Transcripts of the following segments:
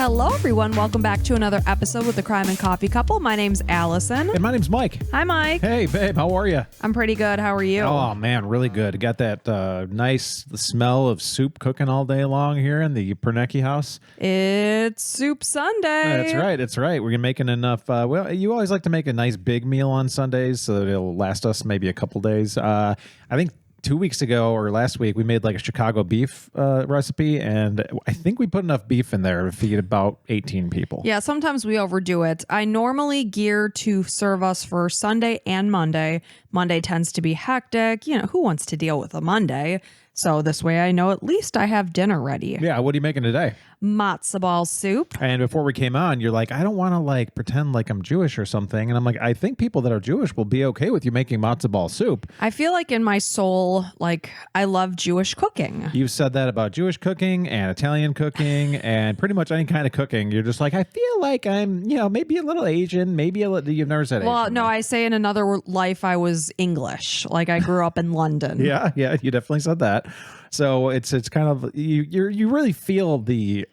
Hello, everyone. Welcome back to another episode with the Crime and Coffee Couple. My name's Allison. And my name's Mike. Hi, Mike. Hey, babe. How are you? I'm pretty good. How are you? Oh, man. Really good. Got that nice smell of soup cooking all day long here in the Pernecki house. It's Soup Sunday. That's right. We're making enough. Well, you always like to make a nice big meal on Sundays so that it'll last us maybe a couple days. I think 2 weeks ago or last week, we made like a Chicago beef recipe, and I think we put enough beef in there to feed about 18 people. Yeah, sometimes we overdo it. I normally gear to serve us for Sunday and Monday. Monday tends to be hectic. You know, who wants to deal with a Monday? So this way I know at least I have dinner ready. Yeah, what are you making today? Matzo ball soup. And before we came on, you're like, I don't want to like pretend like I'm Jewish or something. And I'm like, I think people that are Jewish will be okay with you making matzo ball soup. I feel like in my soul, like I love Jewish cooking. You've said that about Jewish cooking and Italian cooking and pretty much any kind of cooking. You're just like, I feel like I'm, maybe a little Asian, maybe you've never said Asian. Well, no, I say in another life I was English. Like I grew up in London. Yeah, you definitely said that. So it's kind of you really feel the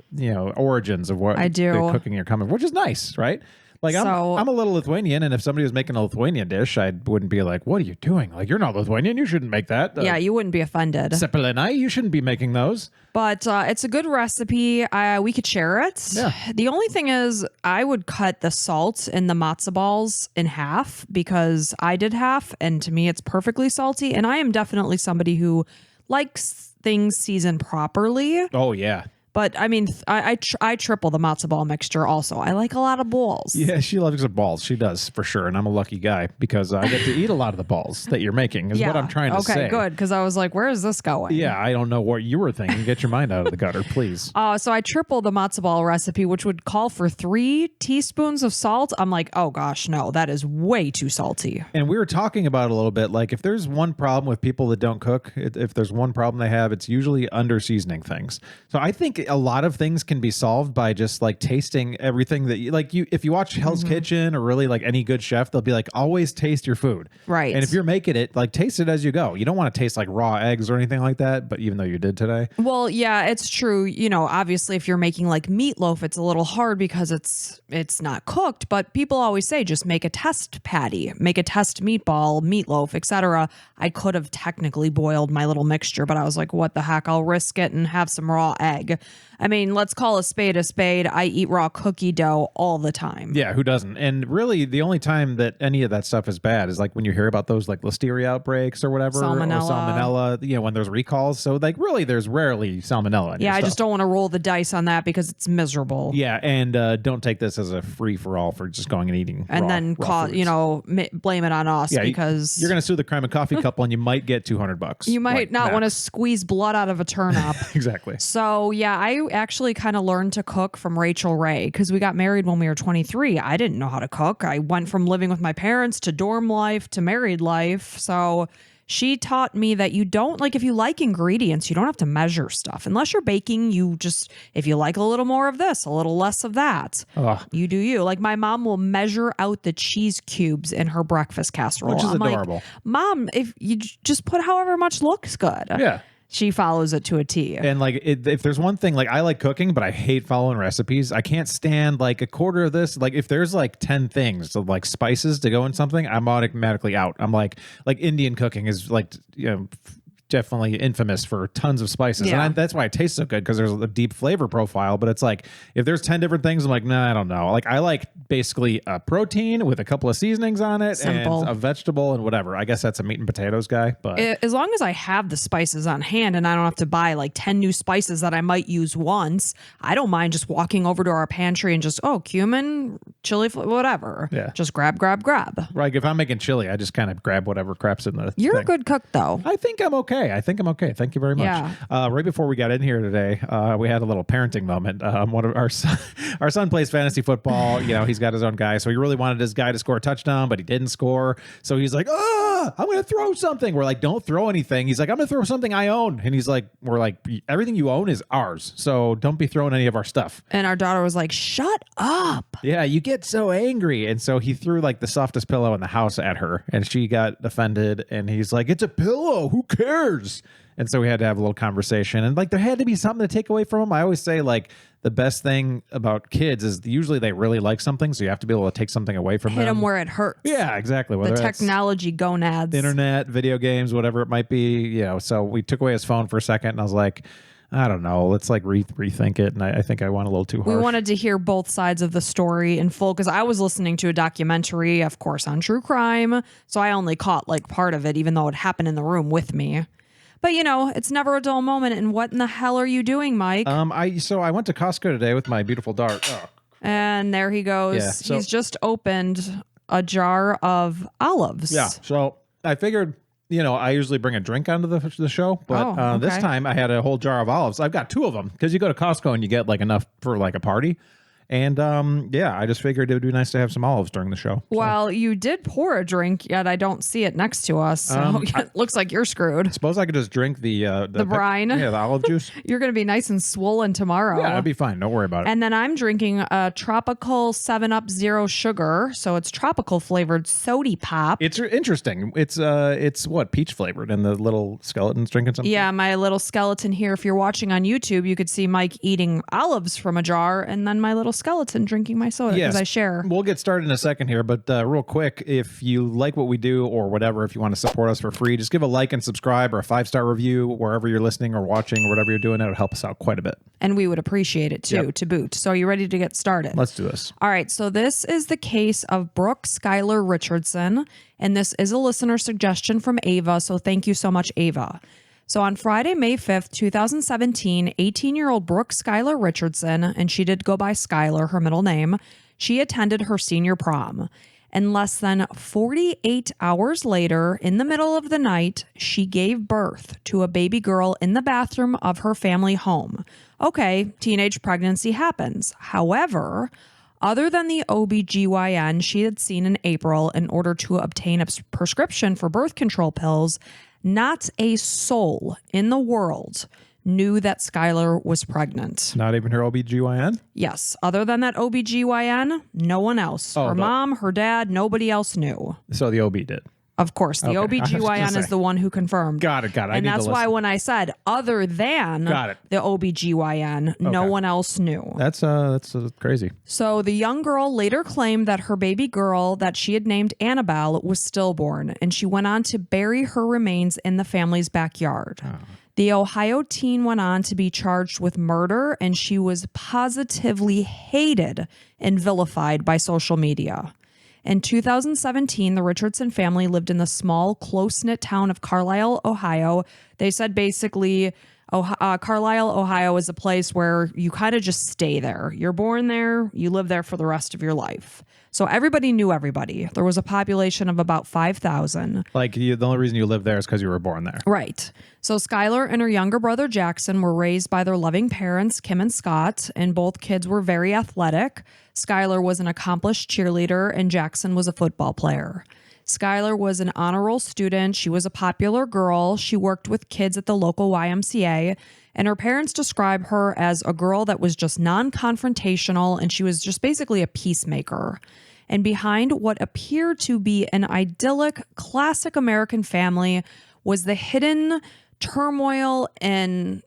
origins of what I do. the cooking you're coming, which is nice, right? Like I'm a little Lithuanian, and if somebody was making a Lithuanian dish, I wouldn't be like, "What are you doing? Like you're not Lithuanian, you shouldn't make that." Yeah, you wouldn't be offended. Cepelinai, you shouldn't be making those. But it's a good recipe. We could share it. Yeah. The only thing is, I would cut the salt in the matzo balls in half because I did half, and to me, it's perfectly salty. And I am definitely somebody who likes things seasoned properly. Oh yeah. But I mean, I triple the matzo ball mixture also. I like a lot of balls. Yeah, she loves the balls. She does, for sure. And I'm a lucky guy because I get to eat a lot of the balls that you're making is what I'm trying to say. Okay, good. Because I was like, where is this going? Yeah, I don't know what you were thinking. Get your mind out of the gutter, please. So I tripled the matzo ball recipe, which would call for 3 teaspoons of salt. I'm like, oh gosh, no, that is way too salty. And we were talking about it a little bit. Like if there's one problem with people that don't cook, if there's one problem they have, it's usually under seasoning things. So I think a lot of things can be solved by just like tasting everything that if you watch Hell's Kitchen or really like any good chef, they'll be like, always taste your food. Right. And if you're making it, like taste it as you go. You don't want to taste like raw eggs or anything like that. But even though you did today. Well, yeah, it's true. Obviously if you're making like meatloaf, it's a little hard because it's not cooked, but people always say just make a test patty, make a test meatball, meatloaf, etc. I could have technically boiled my little mixture, but I was like, what the heck? I'll risk it and have some raw egg. I mean, let's call a spade a spade. I eat raw cookie dough all the time. Yeah, who doesn't? And really, the only time that any of that stuff is bad is like when you hear about those like listeria outbreaks or whatever. Salmonella. Or salmonella, when there's recalls. So like really, there's rarely salmonella in your I stuff. just don't want to roll the dice on that because it's miserable. Yeah, and don't take this as a free-for-all for just going and eating and then blame it on us because you're going to sue the Crime and Coffee Couple and you might get $200. You might not want to squeeze blood out of a turnip. Exactly. So yeah, I actually kind of learned to cook from Rachel Ray because we got married when we were 23. I didn't know how to cook. I went from living with my parents to dorm life to married life. So she taught me that you don't, like, if you like ingredients, you don't have to measure stuff. Unless you're baking, if you like a little more of this, a little less of that, you do you. Like, my mom will measure out the cheese cubes in her breakfast casserole. Which is adorable. Like, Mom, if you just put however much looks good. Yeah. She follows it to a T. And like, if there's one thing, like I like cooking, but I hate following recipes. I can't stand like a quarter of this. Like if there's like 10 things of like spices to go in something, I'm automatically out. I'm like Indian cooking is like, definitely infamous for tons of spices. Yeah. And that's why it tastes so good because there's a deep flavor profile. But it's like, if there's 10 different things, I'm like, nah, I don't know. Like I like basically a protein with a couple of seasonings on it. Simple. And a vegetable and whatever. I guess that's a meat and potatoes guy. But as long as I have the spices on hand and I don't have to buy like 10 new spices that I might use once, I don't mind just walking over to our pantry and just, cumin, chili, whatever. Yeah. Just grab. Like if I'm making chili, I just kind of grab whatever crap's in the You're thing. a good cook though. I think I'm okay. Thank you very much. Yeah. Right before we got in here today, we had a little parenting moment. One of our son plays fantasy football. He's got his own guy, so he really wanted his guy to score a touchdown, but he didn't score. So he's like, I'm going to throw something. We're like, don't throw anything. He's like, I'm going to throw something I own. And he's like, we're like, everything you own is ours. So don't be throwing any of our stuff. And our daughter was like, shut up. Yeah, you get so angry. And so he threw like the softest pillow in the house at her and she got offended. And he's like, it's a pillow. Who cares? And so we had to have a little conversation, and like there had to be something to take away from them. I always say like the best thing about kids is usually they really like something, so you have to be able to take something away from Hit them. them where it hurts. Yeah, exactly. The Whether that's technology gonads. internet, video games, whatever it might be, so we took away his phone for a second, and I was like, I don't know, let's like rethink it. And I think I went a little too harsh. We wanted to hear both sides of the story in full because I was listening to a documentary, of course, on true crime. So I only caught like part of it, even though it happened in the room with me. But it's never a dull moment. And what in the hell are you doing, Mike? I went to Costco today with my beautiful dart. Oh. And there he goes. Yeah, so- He's just opened a jar of olives. Yeah. So I figured, I usually bring a drink onto the show, but this time I had a whole jar of olives. I've got 2 of them because you go to Costco and you get like enough for like a party. And I just figured it would be nice to have some olives during the show. So. Well, you did pour a drink, yet I don't see it next to us. So it looks like you're screwed. Suppose I could just drink the brine. Yeah, the olive juice. You're going to be nice and swollen tomorrow. Yeah, that'd be fine. Don't worry about it. And then I'm drinking a tropical 7-Up Zero Sugar. So it's tropical flavored sody pop. It's interesting. It's what, peach flavored, and the little skeleton's drinking something? Yeah, my little skeleton here. If you're watching on YouTube, you could see Mike eating olives from a jar, and then my little skeleton drinking my soda because I share. We'll get started in a second here, but real quick, if you like what we do or whatever, if you want to support us for free, just give a like and subscribe or a 5-star review wherever you're listening or watching or whatever you're doing. That would help us out quite a bit. And we would appreciate it too, to boot. So are you ready to get started? Let's do this. All right. So this is the case of Brooke Schuyler Richardson, and this is a listener suggestion from Ava. So thank you so much, Ava. So on Friday, May 5th, 2017, 18-year-old Brooke Schuyler Richardson, and she did go by Schuyler, her middle name, she attended her senior prom. And less than 48 hours later, in the middle of the night, she gave birth to a baby girl in the bathroom of her family home. Okay, teenage pregnancy happens. However, other than the OBGYN she had seen in April in order to obtain a prescription for birth control pills, not a soul in the world knew that Schuyler was pregnant. Not even her OBGYN? Yes. Other than that OBGYN, no one else. Her mom, her dad, nobody else knew. So the OB did. Of course, the OBGYN is the one who confirmed. Got it. And that's why when I said other than the OBGYN, no one else knew. That's crazy. So the young girl later claimed that her baby girl that she had named Annabelle was stillborn, and she went on to bury her remains in the family's backyard. Oh. The Ohio teen went on to be charged with murder, and she was positively hated and vilified by social media. In 2017, the Richardson family lived in the small, close-knit town of Carlisle, Ohio. They said basically Carlisle, Ohio is a place where you kind of just stay there. You're born there, you live there for the rest of your life. So everybody knew everybody. There was a population of about 5,000. Like the only reason you live there is because you were born there. Right. So Schuyler and her younger brother Jackson were raised by their loving parents, Kim and Scott, and both kids were very athletic. Schuyler was an accomplished cheerleader and Jackson was a football player. Schuyler was an honor roll student. She was a popular girl. She worked with kids at the local YMCA, and her parents describe her as a girl that was just non-confrontational, and she was just basically a peacemaker. And behind what appeared to be an idyllic, classic American family was the hidden turmoil and,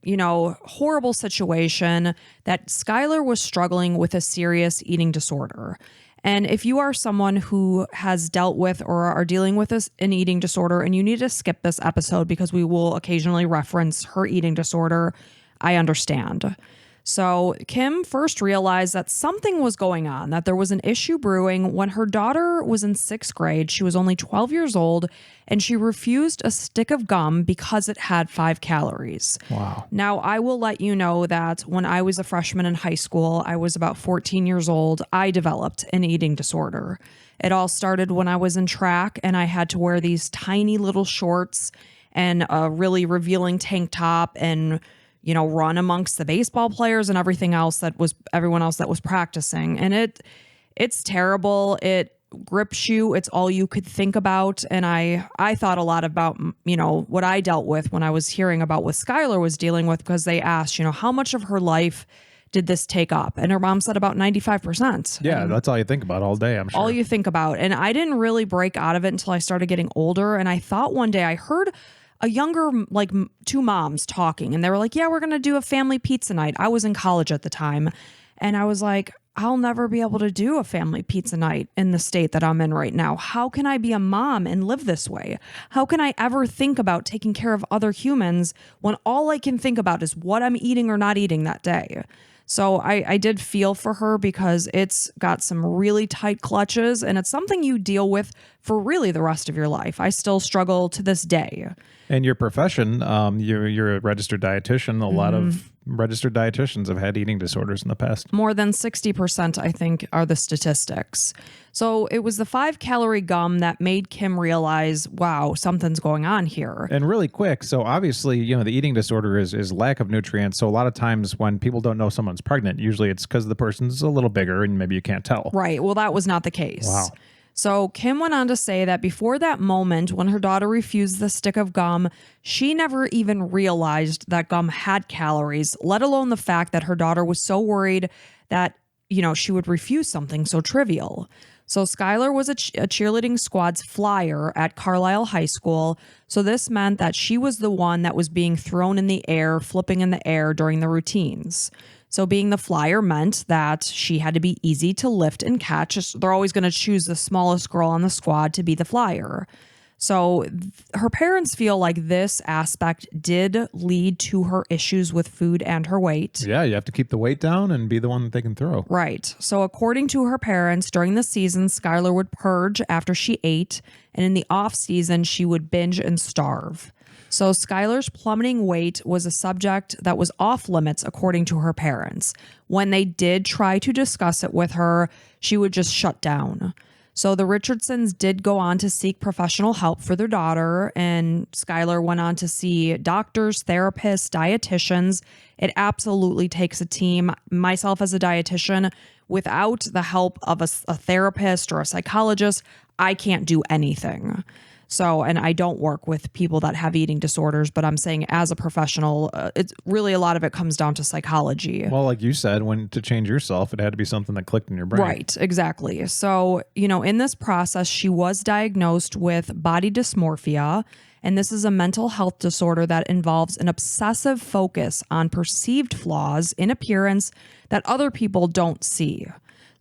horrible situation that Schuyler was struggling with a serious eating disorder. And if you are someone who has dealt with or are dealing with an eating disorder and you need to skip this episode because we will occasionally reference her eating disorder, I understand. So Kim first realized that something was going on, that there was an issue brewing when her daughter was in 6th grade. She was only 12 years old, and she refused a stick of gum because it had 5 calories. Wow. Now, I will let you know that when I was a freshman in high school, I was about 14 years old, I developed an eating disorder. It all started when I was in track, and I had to wear these tiny little shorts and a really revealing tank top and run amongst the baseball players and everyone else that was practicing. And it's terrible. It grips you. It's all you could think about. And I thought a lot about, what I dealt with when I was hearing about what Schuyler was dealing with, because they asked, how much of her life did this take up? And her mom said about 95%. Yeah, that's all you think about all day, I'm sure. All you think about. And I didn't really break out of it until I started getting older. And I thought one day I heard a younger, like two moms talking, and they were like, yeah, we're going to do a family pizza night. I was in college at the time. And I was like, I'll never be able to do a family pizza night in the state that I'm in right now. How can I be a mom and live this way? How can I ever think about taking care of other humans when all I can think about is what I'm eating or not eating that day? So I did feel for her because it's got some really tight clutches and it's something you deal with for really the rest of your life. I still struggle to this day. And your profession, you're a registered dietitian. A lot of registered dietitians have had eating disorders in the past. More than 60%, I think, are the statistics. So it was the 5-calorie gum that made Kim realize, wow, something's going on here. And really quick, so obviously, the eating disorder is lack of nutrients. So a lot of times when people don't know someone's pregnant, usually it's because the person's a little bigger and maybe you can't tell. Right. Well, that was not the case. Wow. So Kim went on to say that before that moment when her daughter refused the stick of gum, she never even realized that gum had calories, let alone the fact that her daughter was so worried that, she would refuse something so trivial. So Skylar was a cheerleading squad's flyer at Carlisle High School. So this meant that she was the one that was being thrown in the air, flipping in the air during the routines. So being the flyer meant that she had to be easy to lift and catch. They're always going to choose the smallest girl on the squad to be the flyer. So her parents feel like this aspect did lead to her issues with food and her weight. Yeah, you have to keep the weight down and be the one that they can throw. Right. So according to her parents, during the season, Skylar would purge after she ate, and in the off season, she would binge and starve. So Skylar's plummeting weight was a subject that was off limits according to her parents. When they did try to discuss it with her, she would just shut down. So the Richardsons did go on to seek professional help for their daughter, and Skylar went on to see doctors, therapists, dietitians. It absolutely takes a team. Myself as a dietitian, without the help of a therapist or a psychologist, I can't do anything. So, and I don't work with people that have eating disorders, but I'm saying as a professional, it's really a lot of it comes down to psychology. Well, like you said, when to change yourself, it had to be something that clicked in your brain. Right, exactly. So, in this process, she was diagnosed with body dysmorphia, and this is a mental health disorder that involves an obsessive focus on perceived flaws in appearance that other people don't see.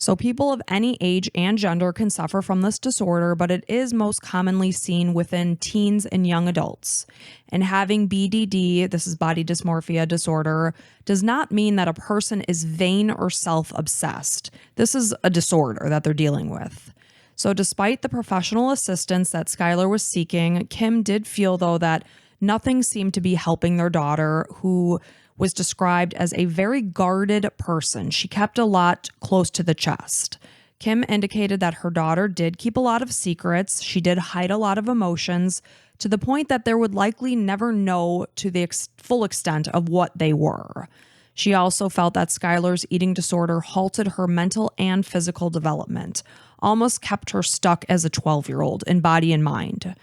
So people of any age and gender can suffer from this disorder, but it is most commonly seen within teens and young adults. And having BDD, this is body dysmorphia disorder, does not mean that a person is vain or self-obsessed. This is a disorder that they're dealing with. So despite the professional assistance that Skylar was seeking, Kim did feel, though, that nothing seemed to be helping their daughter, who was described as a very guarded person. She kept a lot close to the chest. Kim indicated that her daughter did keep a lot of secrets. She did hide a lot of emotions to the point that they would likely never know to the full extent of what they were. She also felt that Skylar's eating disorder halted her mental and physical development, almost kept her stuck as a 12-year-old in body and mind.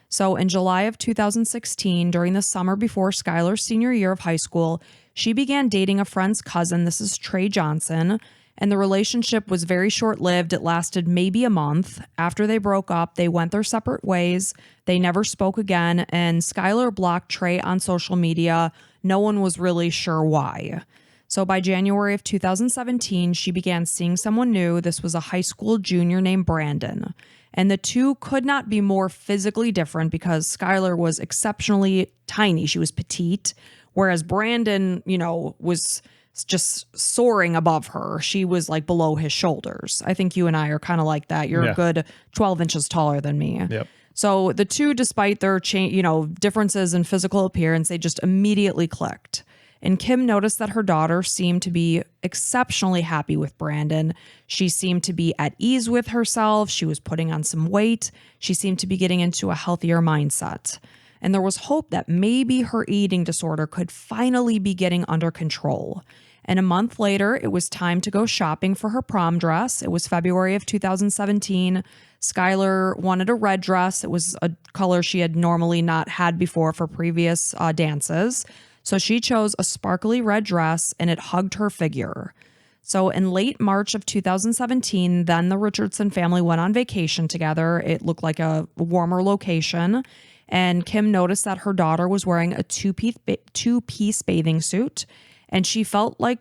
So in July of 2016, during the summer before Skylar's senior year of high school, she began dating a friend's cousin. This is Trey Johnson. And the relationship was very short-lived. It lasted maybe a month. After they broke up, they went their separate ways. They never spoke again. And Skylar blocked Trey on social media. No one was really sure why. So by January of 2017, she began seeing someone new. This was a high school junior named Brandon. And the two could not be more physically different because Skylar was exceptionally tiny. She was petite, whereas Brandon, was just soaring above her. She was like below his shoulders. I think you and I are kind of like that. You're a good 12 inches taller than me. Yep. So the two, despite their differences in physical appearance, they just immediately clicked. And Kim noticed that her daughter seemed to be exceptionally happy with Brandon. She seemed to be at ease with herself. She was putting on some weight. She seemed to be getting into a healthier mindset. And there was hope that maybe her eating disorder could finally be getting under control. And a month later, it was time to go shopping for her prom dress. It was February of 2017. Skylar wanted a red dress. It was a color she had normally not had before for previous dances. So she chose a sparkly red dress and it hugged her figure. So in late March of 2017, then the Richardson family went on vacation together. It looked like a warmer location. And Kim noticed that her daughter was wearing a two-piece bathing suit, and she felt like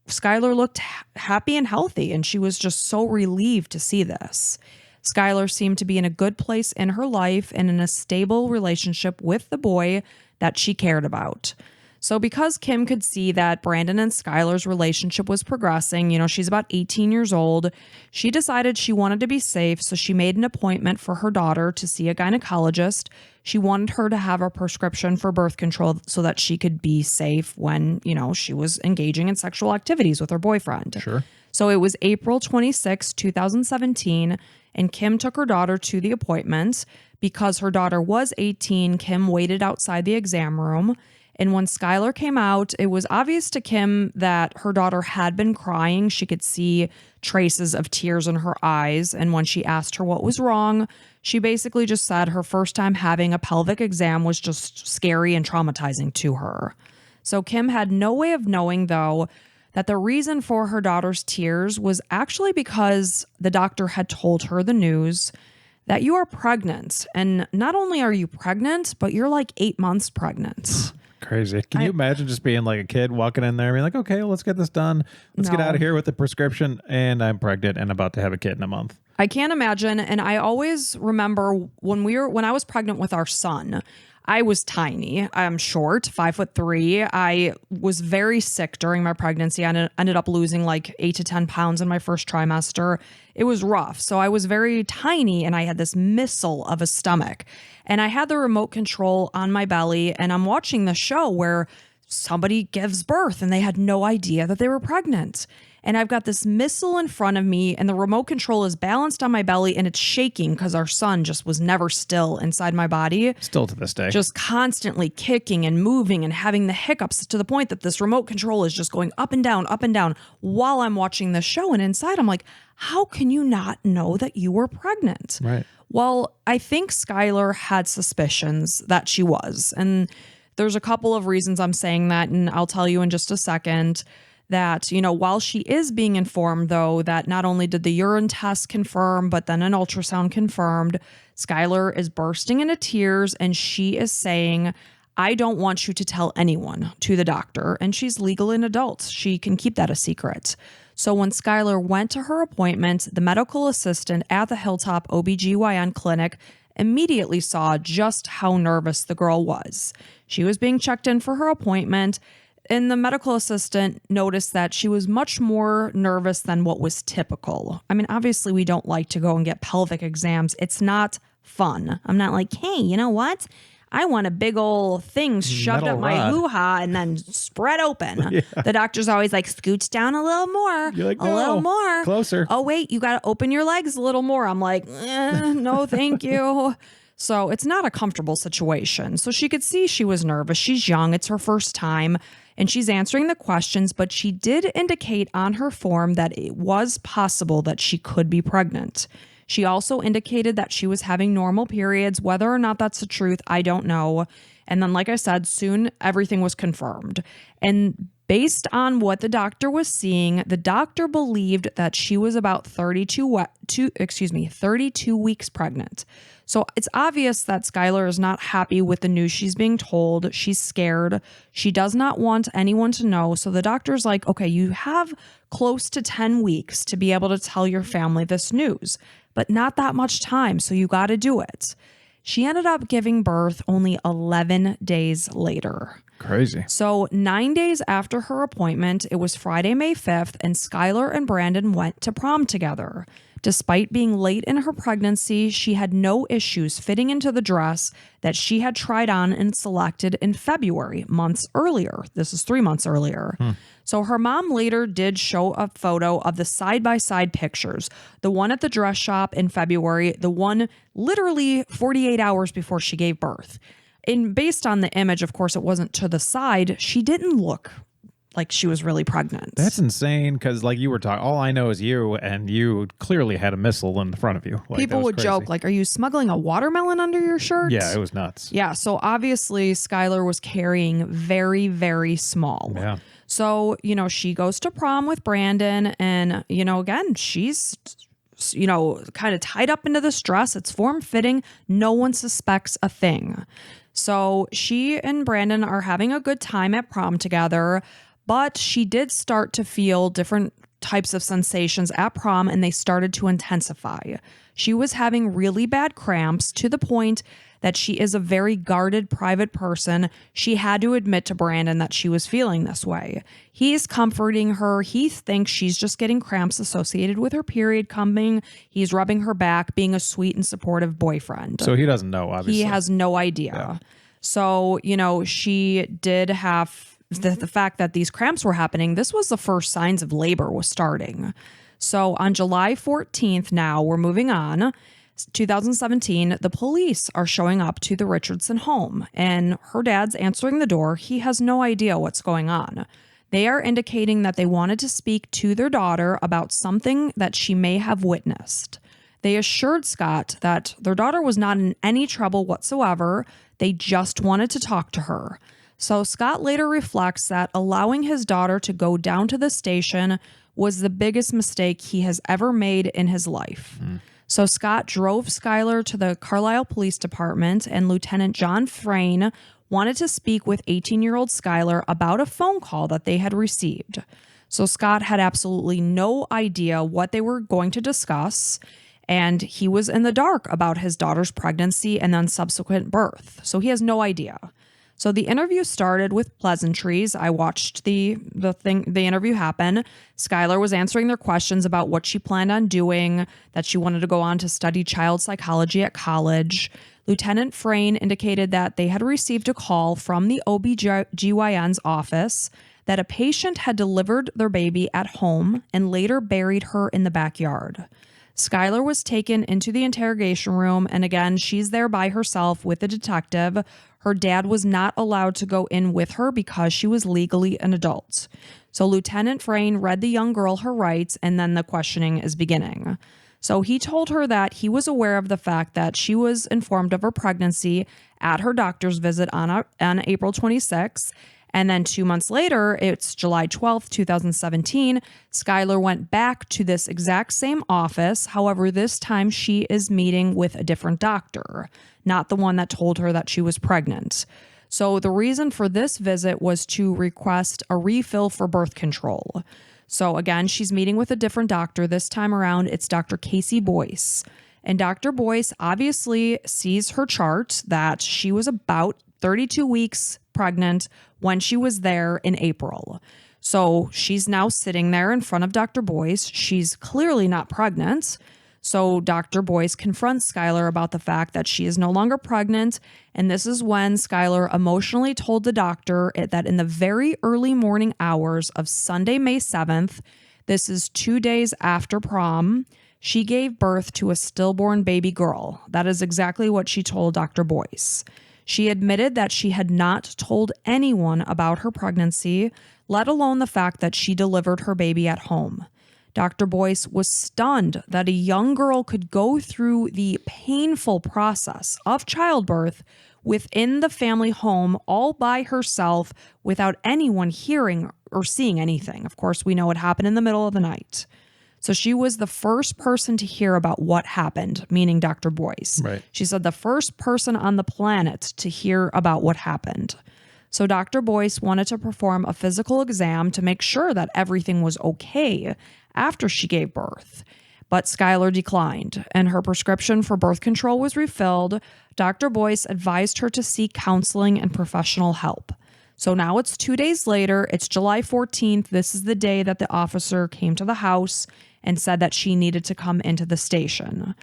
Skylar looked happy and healthy, and she was just so relieved to see this. Skylar seemed to be in a good place in her life and in a stable relationship with the boy that she cared about. So because Kim could see that Brandon and Skylar's relationship was progressing, she's about 18 years old, she decided she wanted to be safe, so she made an appointment for her daughter to see a gynecologist. She wanted her to have a prescription for birth control so that she could be safe when, she was engaging in sexual activities with her boyfriend. Sure. So it was April 26, 2017, and Kim took her daughter to the appointment. Because her daughter was 18, Kim waited outside the exam room. And when Skylar came out, it was obvious to Kim that her daughter had been crying. She could see traces of tears in her eyes. And when she asked her what was wrong, she basically just said her first time having a pelvic exam was just scary and traumatizing to her. So Kim had no way of knowing, though, that the reason for her daughter's tears was actually because the doctor had told her the news that you are pregnant. And not only are you pregnant, but you're like 8 months pregnant. Crazy. Can you imagine just being like a kid walking in there and being like, okay, well, let's get this done. Let's get out of here with the prescription. And I'm pregnant and about to have a kid in a month. I can't imagine. And I always remember when I was pregnant with our son, I was tiny. I'm short, 5'3". I was very sick during my pregnancy. I ended up losing like 8 to 10 pounds in my first trimester. It was rough. So I was very tiny and I had this missile of a stomach. And I had the remote control on my belly, and I'm watching the show where somebody gives birth and they had no idea that they were pregnant. And I've got this missile in front of me, and the remote control is balanced on my belly, and it's shaking because our son just was never still inside my body. Still to this day. Just constantly kicking and moving and having the hiccups to the point that this remote control is just going up and down while I'm watching the show. And inside, I'm like, how can you not know that you were pregnant? Right. Well, I think Skylar had suspicions that she was. And there's a couple of reasons I'm saying that, and I'll tell you in just a second. That, while she is being informed, though, that not only did the urine test confirm, but then an ultrasound confirmed, Skylar is bursting into tears and she is saying, I don't want you to tell anyone, to the doctor. And she's legal and adult. She can keep that a secret. So when Skylar went to her appointment, the medical assistant at the Hilltop OBGYN clinic immediately saw just how nervous the girl was. She was being checked in for her appointment, and the medical assistant noticed that she was much more nervous than what was typical. I mean, obviously, we don't like to go and get pelvic exams. It's not fun. I'm not like, hey, you know what? I want a big old thing shoved Metal up my rod. hoo-ha and then spread open. Yeah. The doctor's always like, scooch down a little more. You're like, a little no, more. closer. Oh, wait, you got to open your legs a little more. I'm like, no, thank you. So it's not a comfortable situation. So she could see she was nervous. She's young. It's her first time. And she's answering the questions, but she did indicate on her form that it was possible that she could be pregnant. She also indicated that she was having normal periods. Whether or not that's the truth, I don't know. And then, like I said, soon everything was confirmed. And based on what the doctor was seeing, the doctor believed that she was about 32 weeks pregnant. So it's obvious that Skylar is not happy with the news she's being told. She's scared. She does not want anyone to know. So the doctor's like, okay, you have close to 10 weeks to be able to tell your family this news, but not that much time. So you got to do it. She ended up giving birth only 11 days later. Crazy. So 9 days after her appointment, it was Friday, May 5th, and Skylar and Brandon went to prom together. Despite being late in her pregnancy, she had no issues fitting into the dress that she had tried on and selected in February, months earlier. This is 3 months earlier. So her mom later did show a photo of the side-by-side pictures. The one at the dress shop in February, the one literally 48 hours before she gave birth. And based on the image, of course, it wasn't to the side. She didn't look like she was really pregnant. That's insane because, like you were talking, all I know is you, and you clearly had a missile in front of you. Like, People would joke, like, are you smuggling a watermelon under your shirt? Yeah, it was nuts. Yeah, so obviously Skylar was carrying very, very small. Yeah. So, she goes to prom with Brandon and, again, she's kind of tied up into this dress. It's form-fitting. No one suspects a thing. So she and Brandon are having a good time at prom together, but she did start to feel different types of sensations at prom, and they started to intensify. She was having really bad cramps to the point that she is a very guarded, private person. She had to admit to Brandon that she was feeling this way. He's comforting her. He thinks she's just getting cramps associated with her period coming. He's rubbing her back, being a sweet and supportive boyfriend. So he doesn't know, obviously. He has no idea. Yeah. So, she did have the fact that these cramps were happening. This was the first signs of labor was starting. So on July 14th, now we're moving on, 2017, the police are showing up to the Richardson home, and her dad's answering the door. He has no idea what's going on. They are indicating that they wanted to speak to their daughter about something that she may have witnessed. They assured Scott that their daughter was not in any trouble whatsoever. They just wanted to talk to her. So Scott later reflects that allowing his daughter to go down to the station was the biggest mistake he has ever made in his life. So Scott drove Skylar to the Carlisle Police Department, and Lieutenant John Frayne wanted to speak with 18-year-old Skylar about a phone call that they had received. So Scott had absolutely no idea what they were going to discuss, and he was in the dark about his daughter's pregnancy and then subsequent birth. So he has no idea. So the interview started with pleasantries. I watched the interview happen. Skylar was answering their questions about what she planned on doing, that she wanted to go on to study child psychology at college. Lieutenant Frayne indicated that they had received a call from the OBGYN's office that a patient had delivered their baby at home and later buried her in the backyard. Skylar was taken into the interrogation room, and again, she's there by herself with the detective. Her dad was not allowed to go in with her because she was legally an adult. So Lieutenant Frayne read the young girl her rights, and then the questioning is beginning. So he told her that he was aware of the fact that she was informed of her pregnancy at her doctor's visit on April 26th. And then 2 months later, it's July 12th, 2017, Skylar went back to this exact same office. However, this time she is meeting with a different doctor, not the one that told her that she was pregnant. So the reason for this visit was to request a refill for birth control. So again, she's meeting with a different doctor. This time around, it's Dr. Casey Boyce. And Dr. Boyce obviously sees her chart that she was about 32 weeks pregnant when she was there in April. So she's now sitting there in front of Dr. Boyce. She's clearly not pregnant. So Dr. Boyce confronts Skylar about the fact that she is no longer pregnant. And this is when Skylar emotionally told the doctor that in the very early morning hours of Sunday, May 7th, this is 2 days after prom, she gave birth to a stillborn baby girl. That is exactly what she told Dr. Boyce. She admitted that she had not told anyone about her pregnancy, let alone the fact that she delivered her baby at home. Dr. Boyce was stunned that a young girl could go through the painful process of childbirth within the family home all by herself without anyone hearing or seeing anything. Of course, we know it happened in the middle of the night. So she was the first person to hear about what happened, meaning Dr. Boyce. Right. She said the first person on the planet to hear about what happened. So Dr. Boyce wanted to perform a physical exam to make sure that everything was okay after she gave birth. But Skylar declined, and her prescription for birth control was refilled. Dr. Boyce advised her to seek counseling and professional help. So now it's 2 days later. It's July 14th. This is the day that the officer came to the house and said that she needed to come into the station.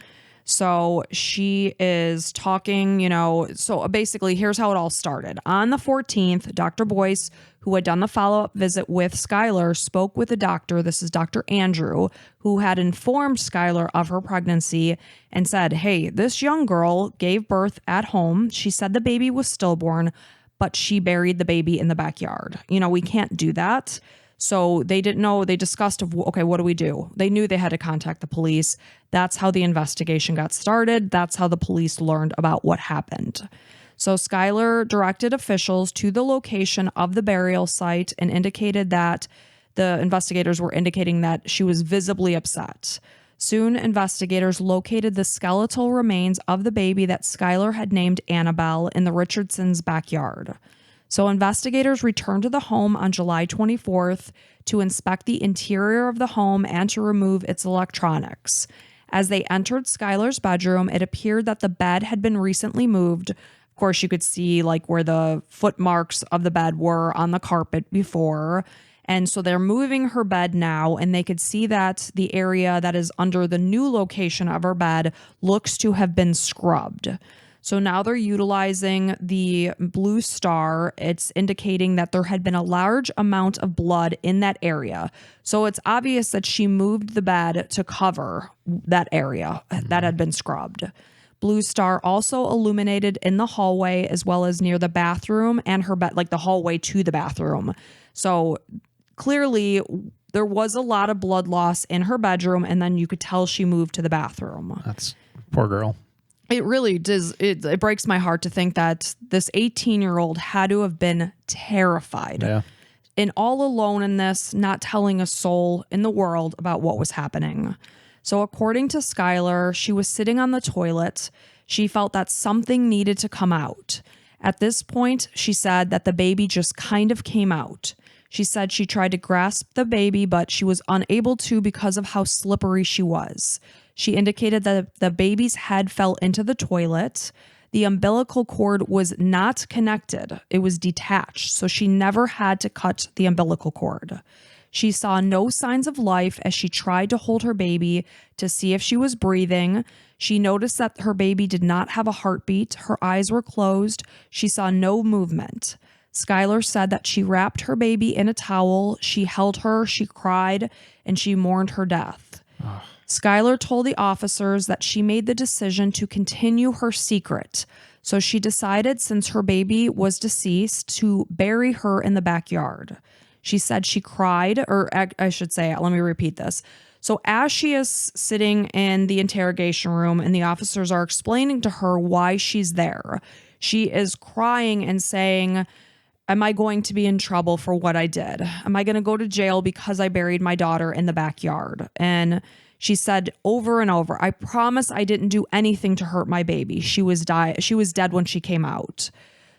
So she is talking, so basically here's how it all started. On the 14th, Dr. Boyce, who had done the follow-up visit with Skylar, spoke with the doctor. This is Dr. Andrew, who had informed Skylar of her pregnancy and said, hey, this young girl gave birth at home. She said the baby was stillborn, but she buried the baby in the backyard. We can't do that. So they didn't know. They discussed, okay, what do we do? They knew they had to contact the police. That's how the investigation got started. That's how the police learned about what happened. So Skylar directed officials to the location of the burial site and indicated that the investigators were indicating that she was visibly upset. Soon, investigators located the skeletal remains of the baby that Skylar had named Annabelle in the Richardsons' backyard. So, investigators returned to the home on July 24th to inspect the interior of the home and to remove its electronics. As they entered Skylar's bedroom, it appeared that the bed had been recently moved. Of course, you could see like where the footmarks of the bed were on the carpet before. And so they're moving her bed now, and they could see that the area that is under the new location of her bed looks to have been scrubbed. So now they're utilizing the blue star. It's indicating that there had been a large amount of blood in that area. So it's obvious that she moved the bed to cover that area that had been scrubbed. Blue star also illuminated in the hallway as well as near the bathroom and her bed, like the hallway to the bathroom. So clearly there was a lot of blood loss in her bedroom, and then you could tell she moved to the bathroom. That's poor girl. It really does. It breaks my heart to think that this 18-year-old had to have been terrified and all alone in this, not telling a soul in the world about what was happening. So according to Skylar, she was sitting on the toilet. She felt that something needed to come out. At this point, she said that the baby just kind of came out. She said she tried to grasp the baby, but she was unable to because of how slippery she was. She indicated that the baby's head fell into the toilet. The umbilical cord was not connected. It was detached, so she never had to cut the umbilical cord. She saw no signs of life as she tried to hold her baby to see if she was breathing. She noticed that her baby did not have a heartbeat. Her eyes were closed. She saw no movement. Skylar said that she wrapped her baby in a towel. She held her, she cried, and she mourned her death. Skylar told the officers that she made the decision to continue her secret. So she decided, since her baby was deceased, to bury her in the backyard. She said she cried, or I should say, let me repeat this. So as she is sitting in the interrogation room and the officers are explaining to her why she's there, she is crying and saying, am I going to be in trouble for what I did? Am I going to go to jail because I buried my daughter in the backyard? And she said over and over, I promise I didn't do anything to hurt my baby. She was dead when she came out.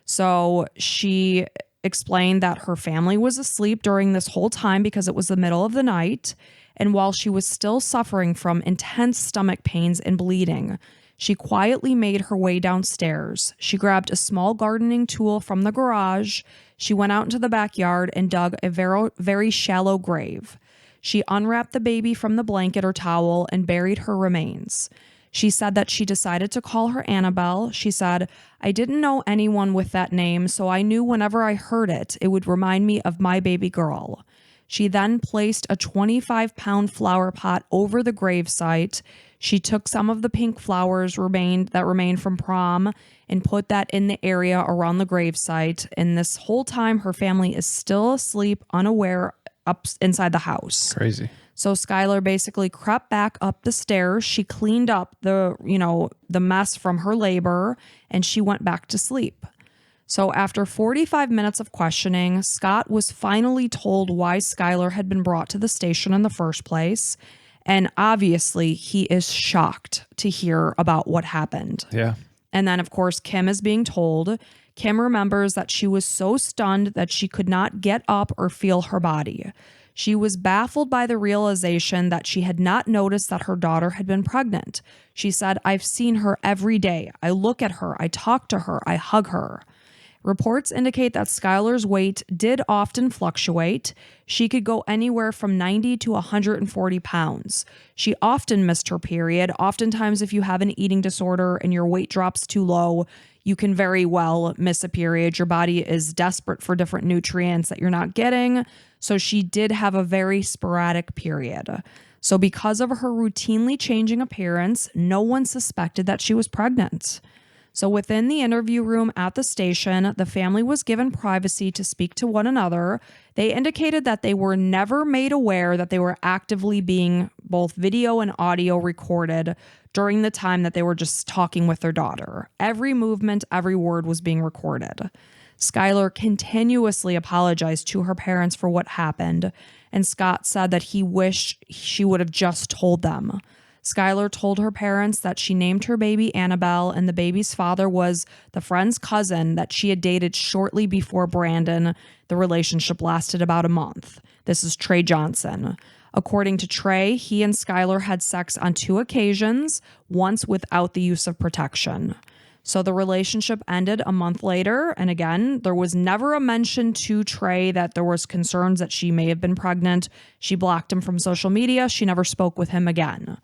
So she explained that her family was asleep during this whole time because it was the middle of the night. And while she was still suffering from intense stomach pains and bleeding, she quietly made her way downstairs. She grabbed a small gardening tool from the garage. She went out into the backyard and dug a very, very shallow grave. She unwrapped the baby from the blanket or towel and buried her remains. She said that she decided to call her Annabelle. She said, I didn't know anyone with that name, so I knew whenever I heard it, it would remind me of my baby girl. She then placed a 25-pound flower pot over the gravesite. She took some of the pink flowers that remained from prom and put that in the area around the gravesite. And this whole time, her family is still asleep, unaware, up inside the house. Crazy. So Skylar basically crept back up the stairs. She cleaned up the mess from her labor, and she went back to sleep. So after 45 minutes of questioning, Scott was finally told why Skylar had been brought to the station in the first place. And obviously, he is shocked to hear about what happened. Yeah. And then, of course, Kim is being told. Kim remembers that she was so stunned that she could not get up or feel her body. She was baffled by the realization that she had not noticed that her daughter had been pregnant. She said, I've seen her every day. I look at her, I talk to her, I hug her. Reports indicate that Skylar's weight did often fluctuate. She could go anywhere from 90 to 140 pounds. She often missed her period. Oftentimes, if you have an eating disorder and your weight drops too low, you can very well miss a period. Your body is desperate for different nutrients that you're not getting. So she did have a very sporadic period. So because of her routinely changing appearance, no one suspected that she was pregnant. So within the interview room at the station, the family was given privacy to speak to one another. They indicated that they were never made aware that they were actively being both video and audio recorded during the time that they were just talking with their daughter. Every movement, every word was being recorded. Skylar continuously apologized to her parents for what happened, and Scott said that he wished she would have just told them. Skylar told her parents that she named her baby Annabelle, and the baby's father was the friend's cousin that she had dated shortly before Brandon. The relationship lasted about a month. This is Trey Johnson. According to Trey, he and Skylar had sex on 2 occasions, once without the use of protection. So the relationship ended a month later. And again, there was never a mention to Trey that there was concerns that she may have been pregnant. She blocked him from social media. She never spoke with him again.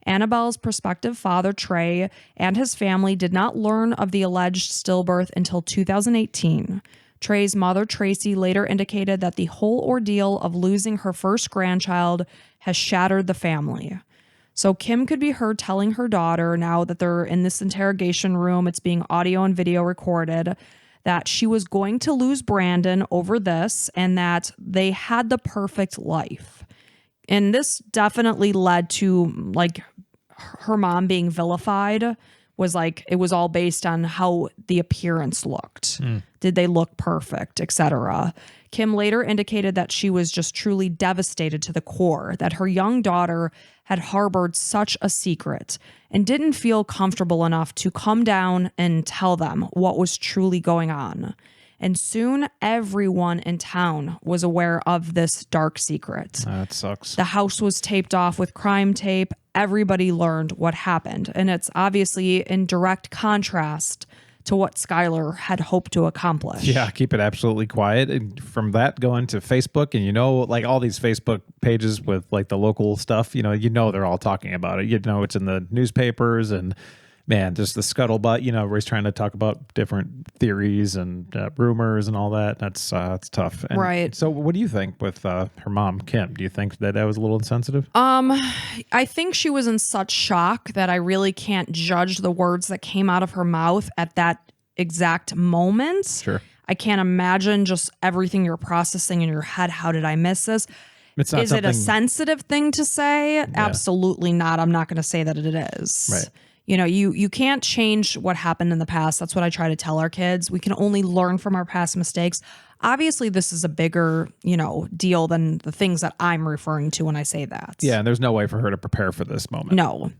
Annabelle's prospective father, Trey, and his family did not learn of the alleged stillbirth until 2018. Trey's mother, Tracy, later indicated that the whole ordeal of losing her first grandchild has shattered the family. So Kim could be heard telling her daughter, now that they're in this interrogation room, it's being audio and video recorded, that she was going to lose Brandon over this and that they had the perfect life. And this definitely led to like her mom being vilified. Was like, it was all based on how the appearance looked. Did they look perfect, etc. Kim later indicated that she was just truly devastated to the core, that her young daughter had harbored such a secret and didn't feel comfortable enough to come down and tell them what was truly going on. And soon everyone in town was aware of this dark secret. That sucks. The house was taped off with crime tape. Everybody learned what happened. And it's obviously in direct contrast to what Skylar had hoped to accomplish. Yeah, keep it absolutely quiet. And from that, going to Facebook, and like all these Facebook pages with like the local stuff, they're all talking about it. It's in the newspapers, and man, just the scuttlebutt, where he's trying to talk about different theories and rumors and all that. That's it's tough. And right. So what do you think with her mom, Kim? Do you think that was a little insensitive? I think she was in such shock that I really can't judge the words that came out of her mouth at that exact moment. Sure. I can't imagine just everything you're processing in your head. How did I miss this? It's not Is it a sensitive thing to say? Yeah. Absolutely not. I'm not going to say that it is. Right. You can't change what happened in the past. That's what I try to tell our kids. We can only learn from our past mistakes. Obviously, this is a bigger, deal than the things that I'm referring to when I say that. Yeah, and there's no way for her to prepare for this moment. No.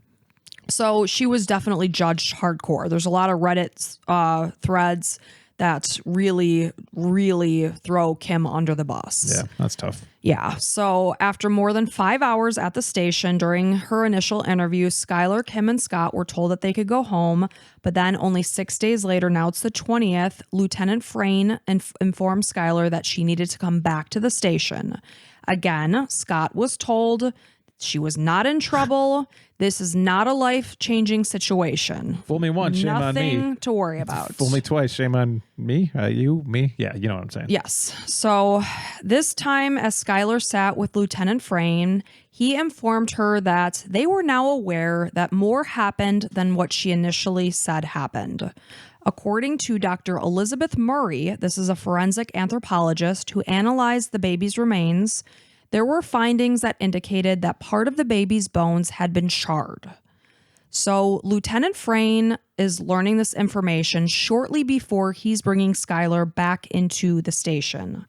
So she was definitely judged hardcore. There's a lot of Reddit threads that really, really throw Kim under the bus. Yeah, that's tough. Yeah. So after more than 5 hours at the station during her initial interview, Skylar, Kim, and Scott were told that they could go home. But then only 6 days later, now it's the 20th, Lieutenant Frayne informed Skylar that she needed to come back to the station. Again, Scott was told she was not in trouble. This is not a life-changing situation. Fool me once, shame on me. Nothing to worry about. Fool me twice, shame on me, you, me. Yeah, you know what I'm saying. Yes. So this time, as Skylar sat with Lieutenant Frayne, he informed her that they were now aware that more happened than what she initially said happened. According to Dr. Elizabeth Murray, this is a forensic anthropologist who analyzed the baby's remains, there were findings that indicated that part of the baby's bones had been charred. So Lieutenant Frayne is learning this information shortly before he's bringing Skylar back into the station.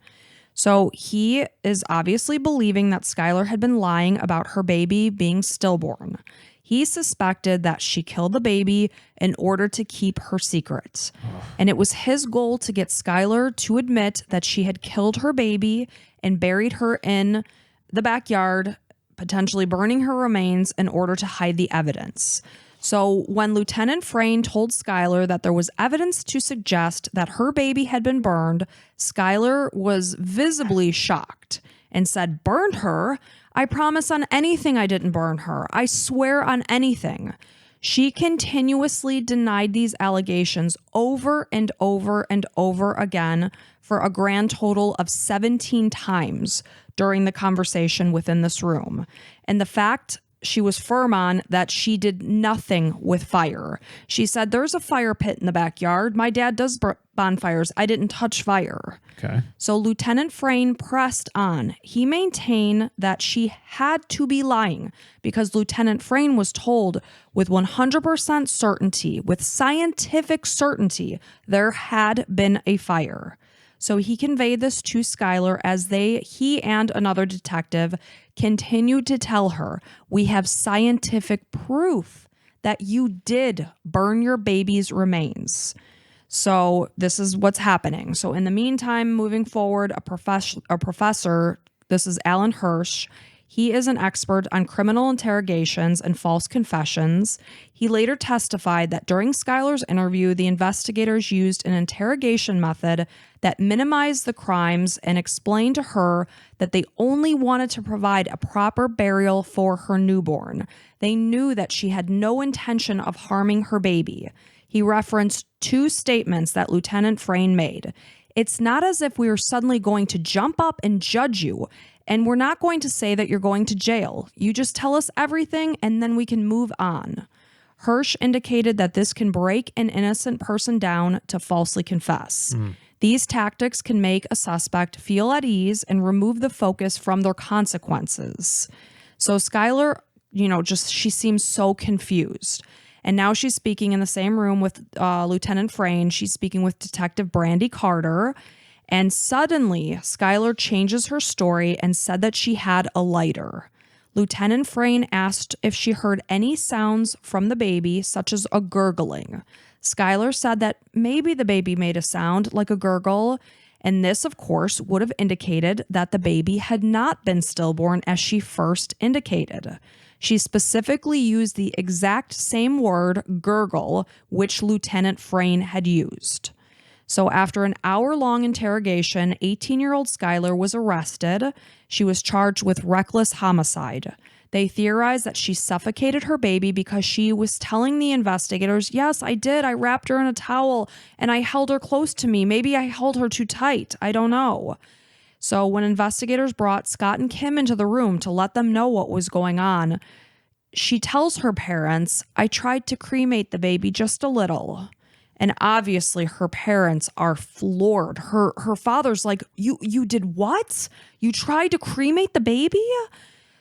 So he is obviously believing that Skylar had been lying about her baby being stillborn. He suspected that she killed the baby in order to keep her secret. And it was his goal to get Skylar to admit that she had killed her baby and buried her in the backyard, potentially burning her remains in order to hide the evidence. So when Lieutenant Frayne told Skylar that there was evidence to suggest that her baby had been burned, Skylar was visibly shocked and said, "Burned her? I promise on anything I didn't burn her. I swear on anything." She continuously denied these allegations over and over and over again for a grand total of 17 times during the conversation within this room. And the fact she was firm on that she did nothing with fire. She said, "There's a fire pit in the backyard. My dad does bonfires. I didn't touch fire." Okay. So Lieutenant Frayne pressed on. He maintained that she had to be lying because Lieutenant Frayne was told with 100% certainty, with scientific certainty, there had been a fire. So he conveyed this to Skylar as he and another detective continued to tell her, "We have scientific proof that you did burn your baby's remains." So this is what's happening. So in the meantime, moving forward, a professor, this is Alan Hirsch. He is an expert on criminal interrogations and false confessions. He later testified that during Skylar's interview, the investigators used an interrogation method that minimized the crimes and explained to her that they only wanted to provide a proper burial for her newborn. They knew that she had no intention of harming her baby. He referenced two statements that Lieutenant Frayne made. "It's not as if we are suddenly going to jump up and judge you, and we're not going to say that you're going to jail. You just tell us everything and then we can move on." Hirsch indicated that this can break an innocent person down to falsely confess. These tactics can make a suspect feel at ease and remove the focus from their consequences. So Skylar, she seems so confused. And now she's speaking in the same room with Lieutenant Frayne. She's speaking with Detective Brandy Carter. And suddenly, Skylar changes her story and said that she had a lighter. Lieutenant Frayne asked if she heard any sounds from the baby, such as a gurgling. Skylar said that maybe the baby made a sound like a gurgle, and this, of course, would have indicated that the baby had not been stillborn as she first indicated. She specifically used the exact same word, gurgle, which Lieutenant Frayne had used. So after an hour-long interrogation, 18-year-old Skylar was arrested. She was charged with reckless homicide. They theorized that she suffocated her baby because she was telling the investigators, "Yes, I did. I wrapped her in a towel and I held her close to me. Maybe I held her too tight. I don't know." So when investigators brought Scott and Kim into the room to let them know what was going on, she tells her parents, "I tried to cremate the baby just a little." And obviously her parents are floored. Her father's like, You did what? You tried to cremate the baby?"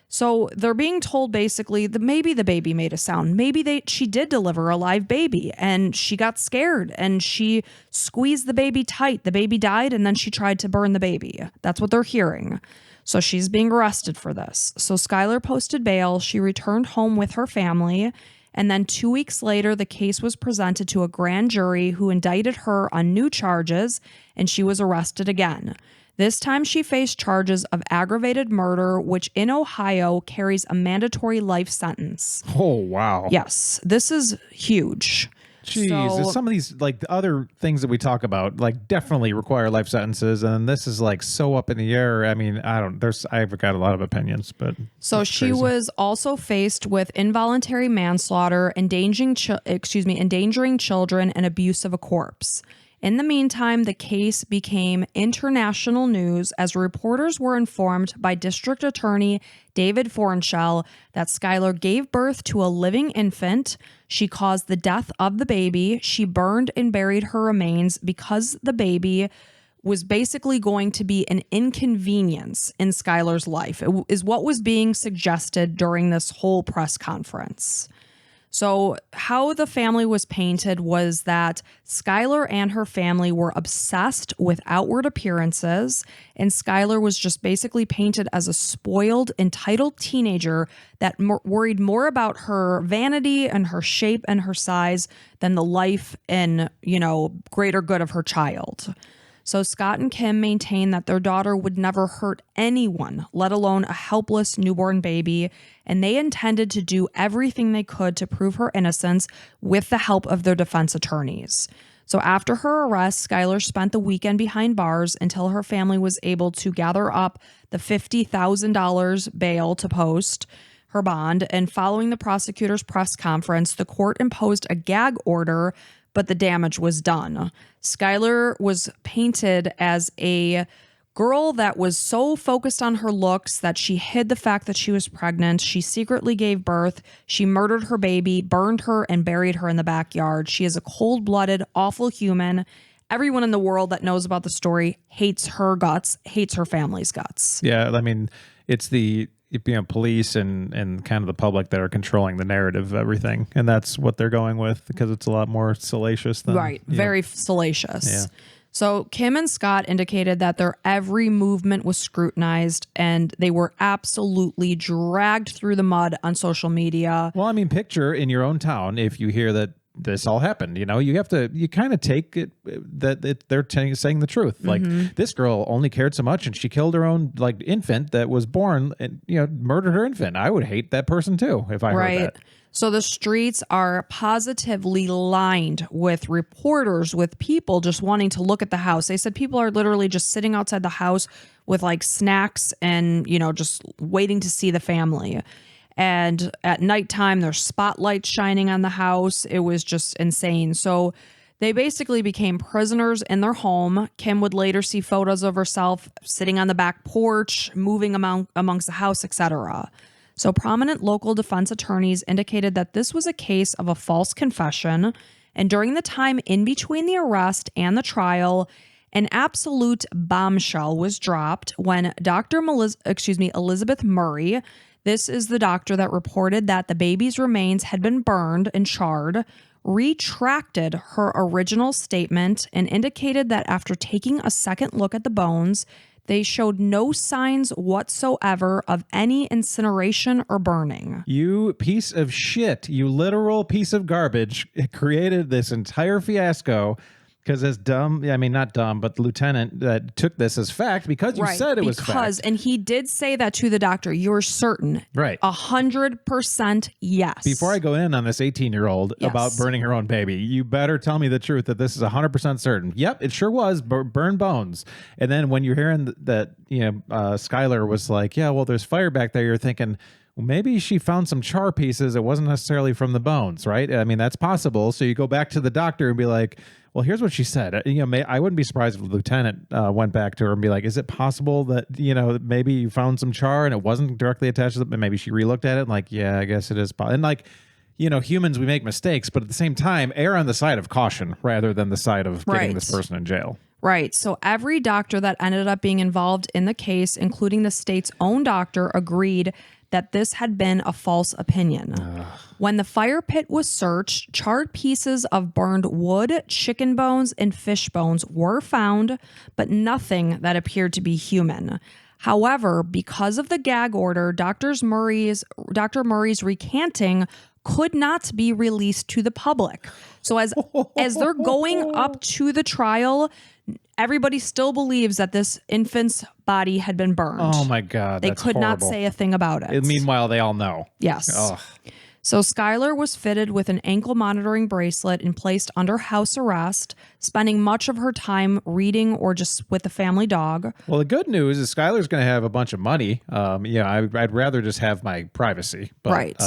So they're being told basically that maybe the baby made a sound. Maybe she did deliver a live baby and she got scared and she squeezed the baby tight. The baby died and then she tried to burn the baby. That's what they're hearing. So she's being arrested for this. So Skylar posted bail. She returned home with her family. And then 2 weeks later, the case was presented to a grand jury who indicted her on new charges, and she was arrested again. This time she faced charges of aggravated murder, which in Ohio carries a mandatory life sentence. Oh, wow. Yes, this is huge. Jeez, some of these, like the other things that we talk about, like definitely require life sentences, and this is like so up in the air. I mean, I've got a lot of opinions, but so she was also faced with involuntary manslaughter, endangering children, and abuse of a corpse. In the meantime, the case became international news as reporters were informed by District Attorney David Fornshell that Skylar gave birth to a living infant. She caused the death of the baby. She burned and buried her remains because the baby was basically going to be an inconvenience in Skylar's life. It is what was being suggested during this whole press conference. So how the family was painted was that Skylar and her family were obsessed with outward appearances, and Skylar was just basically painted as a spoiled, entitled teenager that worried more about her vanity and her shape and her size than the life and, greater good of her child. So Scott and Kim maintained that their daughter would never hurt anyone, let alone a helpless newborn baby, and they intended to do everything they could to prove her innocence with the help of their defense attorneys. So after her arrest, Skylar spent the weekend behind bars until her family was able to gather up the $50,000 bail to post her bond, and following the prosecutor's press conference, the court imposed a gag order, but the damage was done. Skylar was painted as a girl that was so focused on her looks that she hid the fact that she was pregnant. She secretly gave birth. She murdered her baby, burned her, and buried her in the backyard. She is a cold-blooded, awful human. Everyone in the world that knows about the story hates her guts, hates her family's guts. Yeah, I mean, it's the police and kind of the public that are controlling the narrative of everything, and that's what they're going with because it's a lot more salacious than right, very salacious. Yeah. So Kim and Scott indicated that their every movement was scrutinized and they were absolutely dragged through the mud on social media. Well, I mean, picture in your own town if you hear that this all happened. You know, you kind of take it that they're saying the truth. Like, this girl only cared so much, and she killed her own like infant that was born, and murdered her infant. I would hate that person too if I heard that. So the streets are positively lined with reporters, with people just wanting to look at the house. They said people are literally just sitting outside the house with like snacks and, just waiting to see the family. And at nighttime, there's spotlights shining on the house. It was just insane. So they basically became prisoners in their home. Kim would later see photos of herself sitting on the back porch, moving amongst the house, etc. So prominent local defense attorneys indicated that this was a case of a false confession. And during the time in between the arrest and the trial, an absolute bombshell was dropped when Elizabeth Murray, this is the doctor that reported that the baby's remains had been burned and charred, retracted her original statement and indicated that after taking a second look at the bones, they showed no signs whatsoever of any incineration or burning. You piece of shit, you literal piece of garbage, created this entire fiasco. Because as dumb, I mean, not dumb, but the lieutenant that took this as fact because you said it was fact. And he did say that to the doctor. You're certain. Right. 100% yes. Before I go in on this 18-year-old about burning her own baby, you better tell me the truth that this is 100% certain. Yep, it sure was burn bones. And then when you're hearing that, Skylar was like, yeah, well, there's fire back there, you're thinking, well, maybe she found some char pieces. It wasn't necessarily from the bones, right? I mean, that's possible. So you go back to the doctor and be like, well, here's what she said. I wouldn't be surprised if the lieutenant went back to her and be like, is it possible that, maybe you found some char and it wasn't directly attached to them? And maybe she relooked at it and like, yeah, I guess it is. And like, humans, we make mistakes, but at the same time, err on the side of caution rather than the side of getting this person in jail. Right. So every doctor that ended up being involved in the case, including the state's own doctor, agreed that this had been a false opinion. When the fire pit was searched, charred pieces of burned wood, chicken bones, and fish bones were found, but nothing that appeared to be human. However, because of the gag order, Dr. Murray's recanting could not be released to the public. So as they're going up to the trial, everybody still believes that this infant's body had been burned. Oh my God. They could not say a thing about it. Meanwhile, they all know. Yes. Ugh. So Skylar was fitted with an ankle monitoring bracelet and placed under house arrest, spending much of her time reading or just with the family dog. Well, the good news is Skylar's going to have a bunch of money. I'd rather just have my privacy. But, right.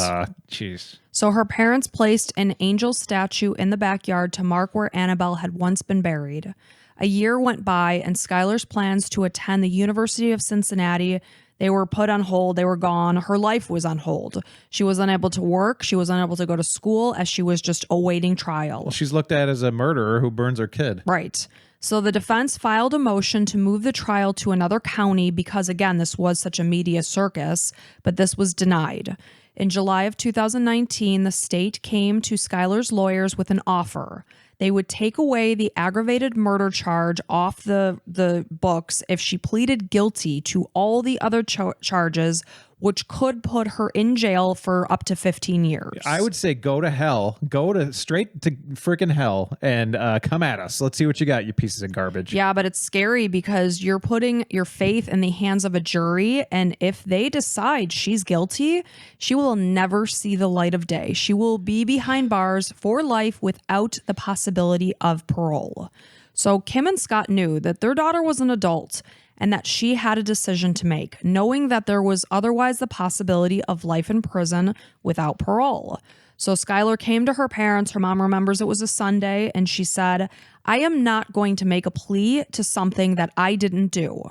Jeez. So her parents placed an angel statue in the backyard to mark where Annabelle had once been buried. A year went by, and Skylar's plans to attend the University of Cincinnati, they were put on hold. They were gone. Her life was on hold. She was unable to work. She was unable to go to school as she was just awaiting trial. Well, she's looked at as a murderer who burns her kid. Right. So the defense filed a motion to move the trial to another county because, again, this was such a media circus, but this was denied. In July of 2019, the state came to Skylar's lawyers with an offer. They would take away the aggravated murder charge off the books if she pleaded guilty to all the other charges, which could put her in jail for up to 15 years. I would say go to hell. Straight to freaking hell and come at us. Let's see what you got, you pieces of garbage. Yeah, but it's scary because you're putting your faith in the hands of a jury, and if they decide she's guilty, she will never see the light of day. She will be behind bars for life without the possibility of parole. So Kim and Scott knew that their daughter was an adult and that she had a decision to make, knowing that there was otherwise the possibility of life in prison without parole. So Skylar came to her parents. Her mom remembers it was a Sunday, and she said, I am not going to make a plea to something that I didn't do.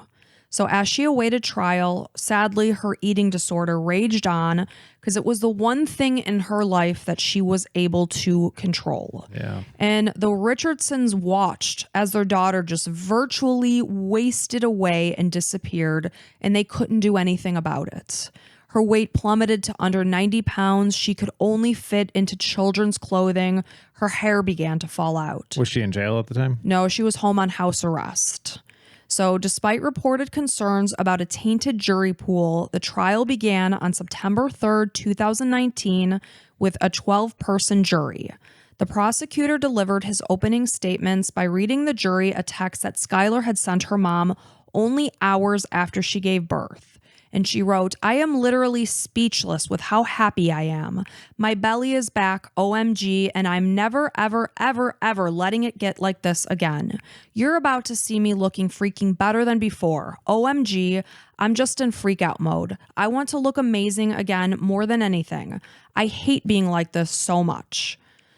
So as she awaited trial, sadly, her eating disorder raged on because it was the one thing in her life that she was able to control. Yeah. And the Richardsons watched as their daughter just virtually wasted away and disappeared, and they couldn't do anything about it. Her weight plummeted to under 90 pounds. She could only fit into children's clothing. Her hair began to fall out. Was she in jail at the time? No, she was home on house arrest. So, despite reported concerns about a tainted jury pool, the trial began on September 3rd, 2019, with a 12-person jury. The prosecutor delivered his opening statements by reading the jury a text that Skylar had sent her mom only hours after she gave birth. And she wrote, "I am literally speechless with how happy I am. My belly is back, OMG, and I'm never, ever, ever, ever letting it get like this again. You're about to see me looking freaking better than before. OMG, I'm just in freak out mode. I want to look amazing again more than anything. I hate being like this so much."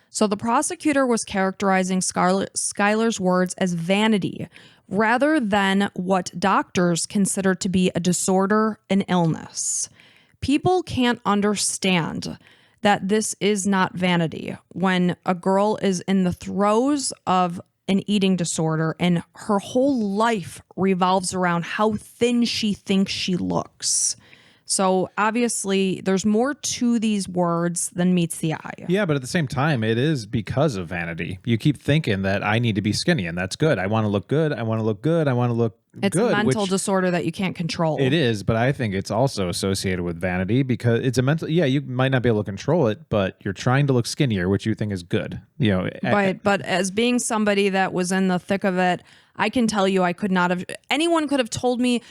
So the prosecutor was characterizing Skylar's words as vanity rather than what doctors consider to be a disorder, an illness. People can't understand that this is not vanity when a girl is in the throes of an eating disorder and her whole life revolves around how thin she thinks she looks. So obviously there's more to these words than meets the eye. Yeah, but at the same time, it is because of vanity. You keep thinking that I need to be skinny and that's good. I want to look good. I want to look good. I want to look It's good. a mental disorder that you can't control. It is, but I think it's also associated with vanity because it's a mental, yeah, you might not be able to control it, but you're trying to look skinnier, which you think is good. You know, But as being somebody that was in the thick of it, I can tell you I could not have, anyone could have told me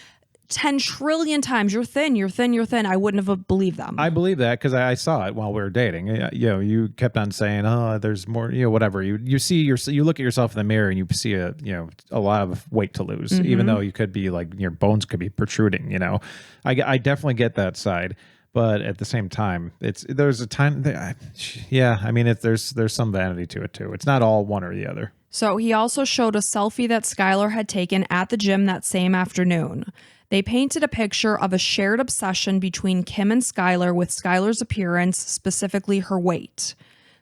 10 trillion times, you're thin, you're thin, you're thin. I wouldn't have believed them. I believe that because I saw it while we were dating. You know, you kept on saying, "Oh, there's more." You know, whatever. You you look at yourself in the mirror and you see a lot of weight to lose, even though you could be like your bones could be protruding. You know, I definitely get that side, but at the same time, there's a time that I mean, there's some vanity to it too. It's not all one or the other. So he also showed a selfie that Skylar had taken at the gym that same afternoon. They painted a picture of a shared obsession between Kim and Skylar with Skylar's appearance, specifically her weight.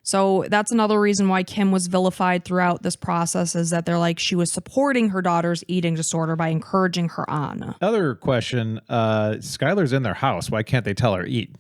So that's another reason why Kim was vilified throughout this process, is that they're like, she was supporting her daughter's eating disorder by encouraging her on. Other question, Skylar's in their house. Why can't they tell her eat?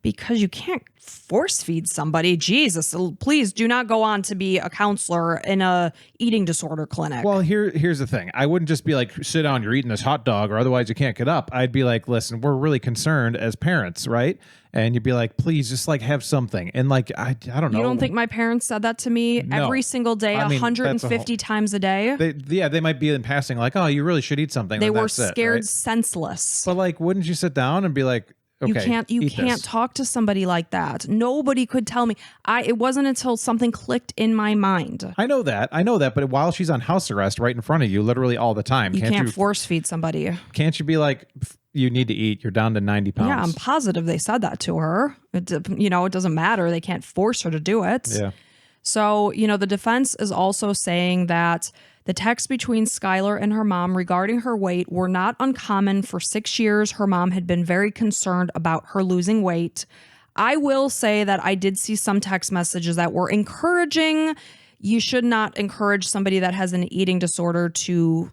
Because you can't force feed somebody. Jesus, please do not go on to be a counselor in a eating disorder clinic. Well, here's the thing. I wouldn't just be like, sit down, you're eating this hot dog, or otherwise you can't get up. I'd be like, listen, we're really concerned as parents, right? And you'd be like, please just like have something. And like, I don't know. You don't think my parents said that to me every single day, I mean, 150 times a day? They might be in passing like, oh, you really should eat something. They and were that's scared right? senseless. But like, wouldn't you sit down and be like, okay, You can't talk to somebody like that. Nobody could tell me. It wasn't until something clicked in my mind. I know that. But while she's on house arrest right in frnt of you, literally all the time, You can't force feed somebody. Can't you be like, you need to eat, you're down to 90 pounds? Yeah, I'm positive they said that to her. It doesn't matter. They can't force her to do it. Yeah. So, the defense is also saying that the texts between Skylar and her mom regarding her weight were not uncommon. For 6 years, her mom had been very concerned about her losing weight. I will say that I did see some text messages that were encouraging. You should not encourage somebody that has an eating disorder to,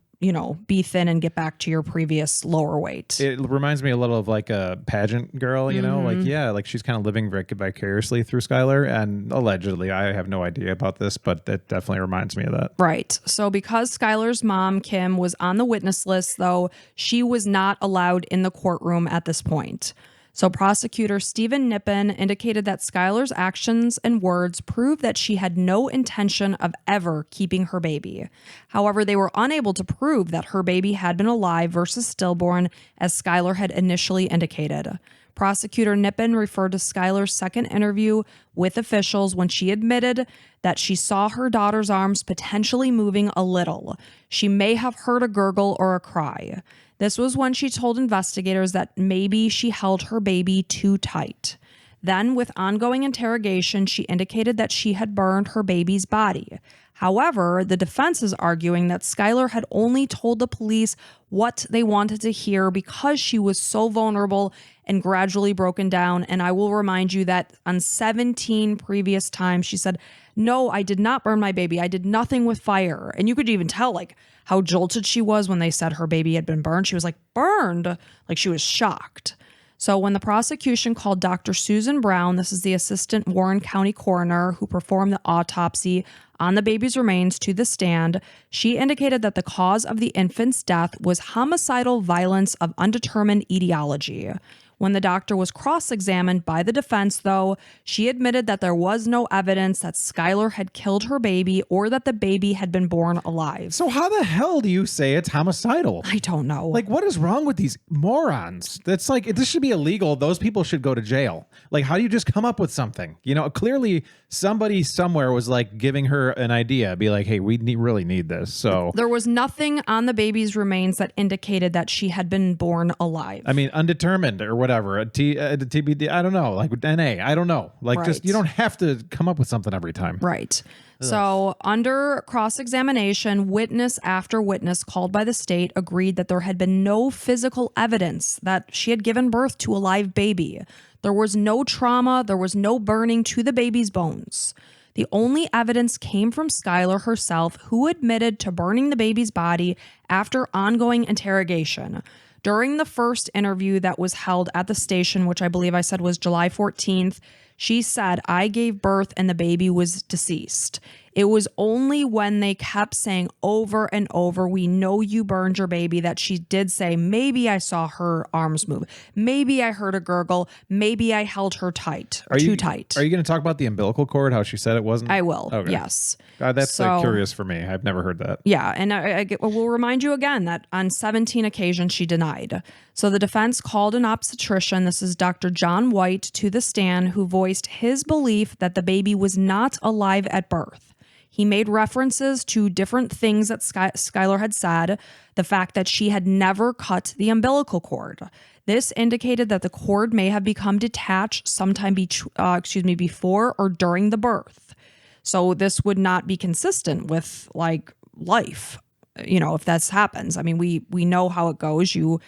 be thin and get back to your previous lower weight. It reminds me a little of like a pageant girl, like she's kind of living vicariously through Skylar, and allegedly, I have no idea about this, but that definitely reminds me of that. Right. So because Skylar's mom, Kim, was on the witness list, though, she was not allowed in the courtroom at this point. So prosecutor Stephen Nippen indicated that Skylar's actions and words proved that she had no intention of ever keeping her baby. However, they were unable to prove that her baby had been alive versus stillborn, as Skylar had initially indicated. Prosecutor Nippen referred to Skylar's second interview with officials when she admitted that she saw her daughter's arms potentially moving a little. She may have heard a gurgle or a cry. This was when she told investigators that maybe she held her baby too tight. Then, with ongoing interrogation, she indicated that she had burned her baby's body. However, the defense is arguing that Skylar had only told the police what they wanted to hear because she was so vulnerable and gradually broken down. And I will remind you that on 17 previous times, she said, "No, I did not burn my baby. I did nothing with fire." And you could even tell like how jolted she was when they said her baby had been burned. She was like, burned? Like she was shocked. So when the prosecution called Dr. Susan Brown, this is the assistant Warren County coroner who performed the autopsy on the baby's remains, to the stand, she indicated that the cause of the infant's death was homicidal violence of undetermined etiology. When the doctor was cross-examined by the defense, though, she admitted that there was no evidence that Skylar had killed her baby or that the baby had been born alive. So how the hell do you say it's homicidal? I don't know. Like, what is wrong with these morons? That's like, this should be illegal. Those people should go to jail. Like, how do you just come up with something? You know, clearly somebody somewhere was like giving her an idea, be like, hey, we really need this. So there was nothing on the baby's remains that indicated that she had been born alive. I mean, undetermined or whatever, a TBD, I don't know, like NA, I don't know. Like, just, you don't have to come up with something every time. Right. So under cross-examination, witness after witness called by the state agreed that there had been no physical evidence that she had given birth to a live baby. There was no trauma. There was no burning to the baby's bones. The only evidence came from Skylar herself, who admitted to burning the baby's body after ongoing interrogation. During the first interview that was held at the station, which I believe I said was July 14th, she said, "I gave birth and the baby was deceased." It was only when they kept saying over and over, "We know you burned your baby," that she did say, "Maybe I saw her arms move. Maybe I heard a gurgle. Maybe I held her tight or too tight." Are you going to talk about the umbilical cord, how she said it wasn't? I will. Okay. Yes. That's curious for me. I've never heard that. Yeah. And I will remind you again that on 17 occasions she denied. So the defense called an obstetrician, this is Dr. John White, to the stand, who voiced his belief that the baby was not alive at birth. He made references to different things that Skylar had said, the fact that she had never cut the umbilical cord. This indicated that the cord may have become detached sometime before or during the birth. So this would not be consistent with like life, you know, if this happens. I mean, we know how it goes. You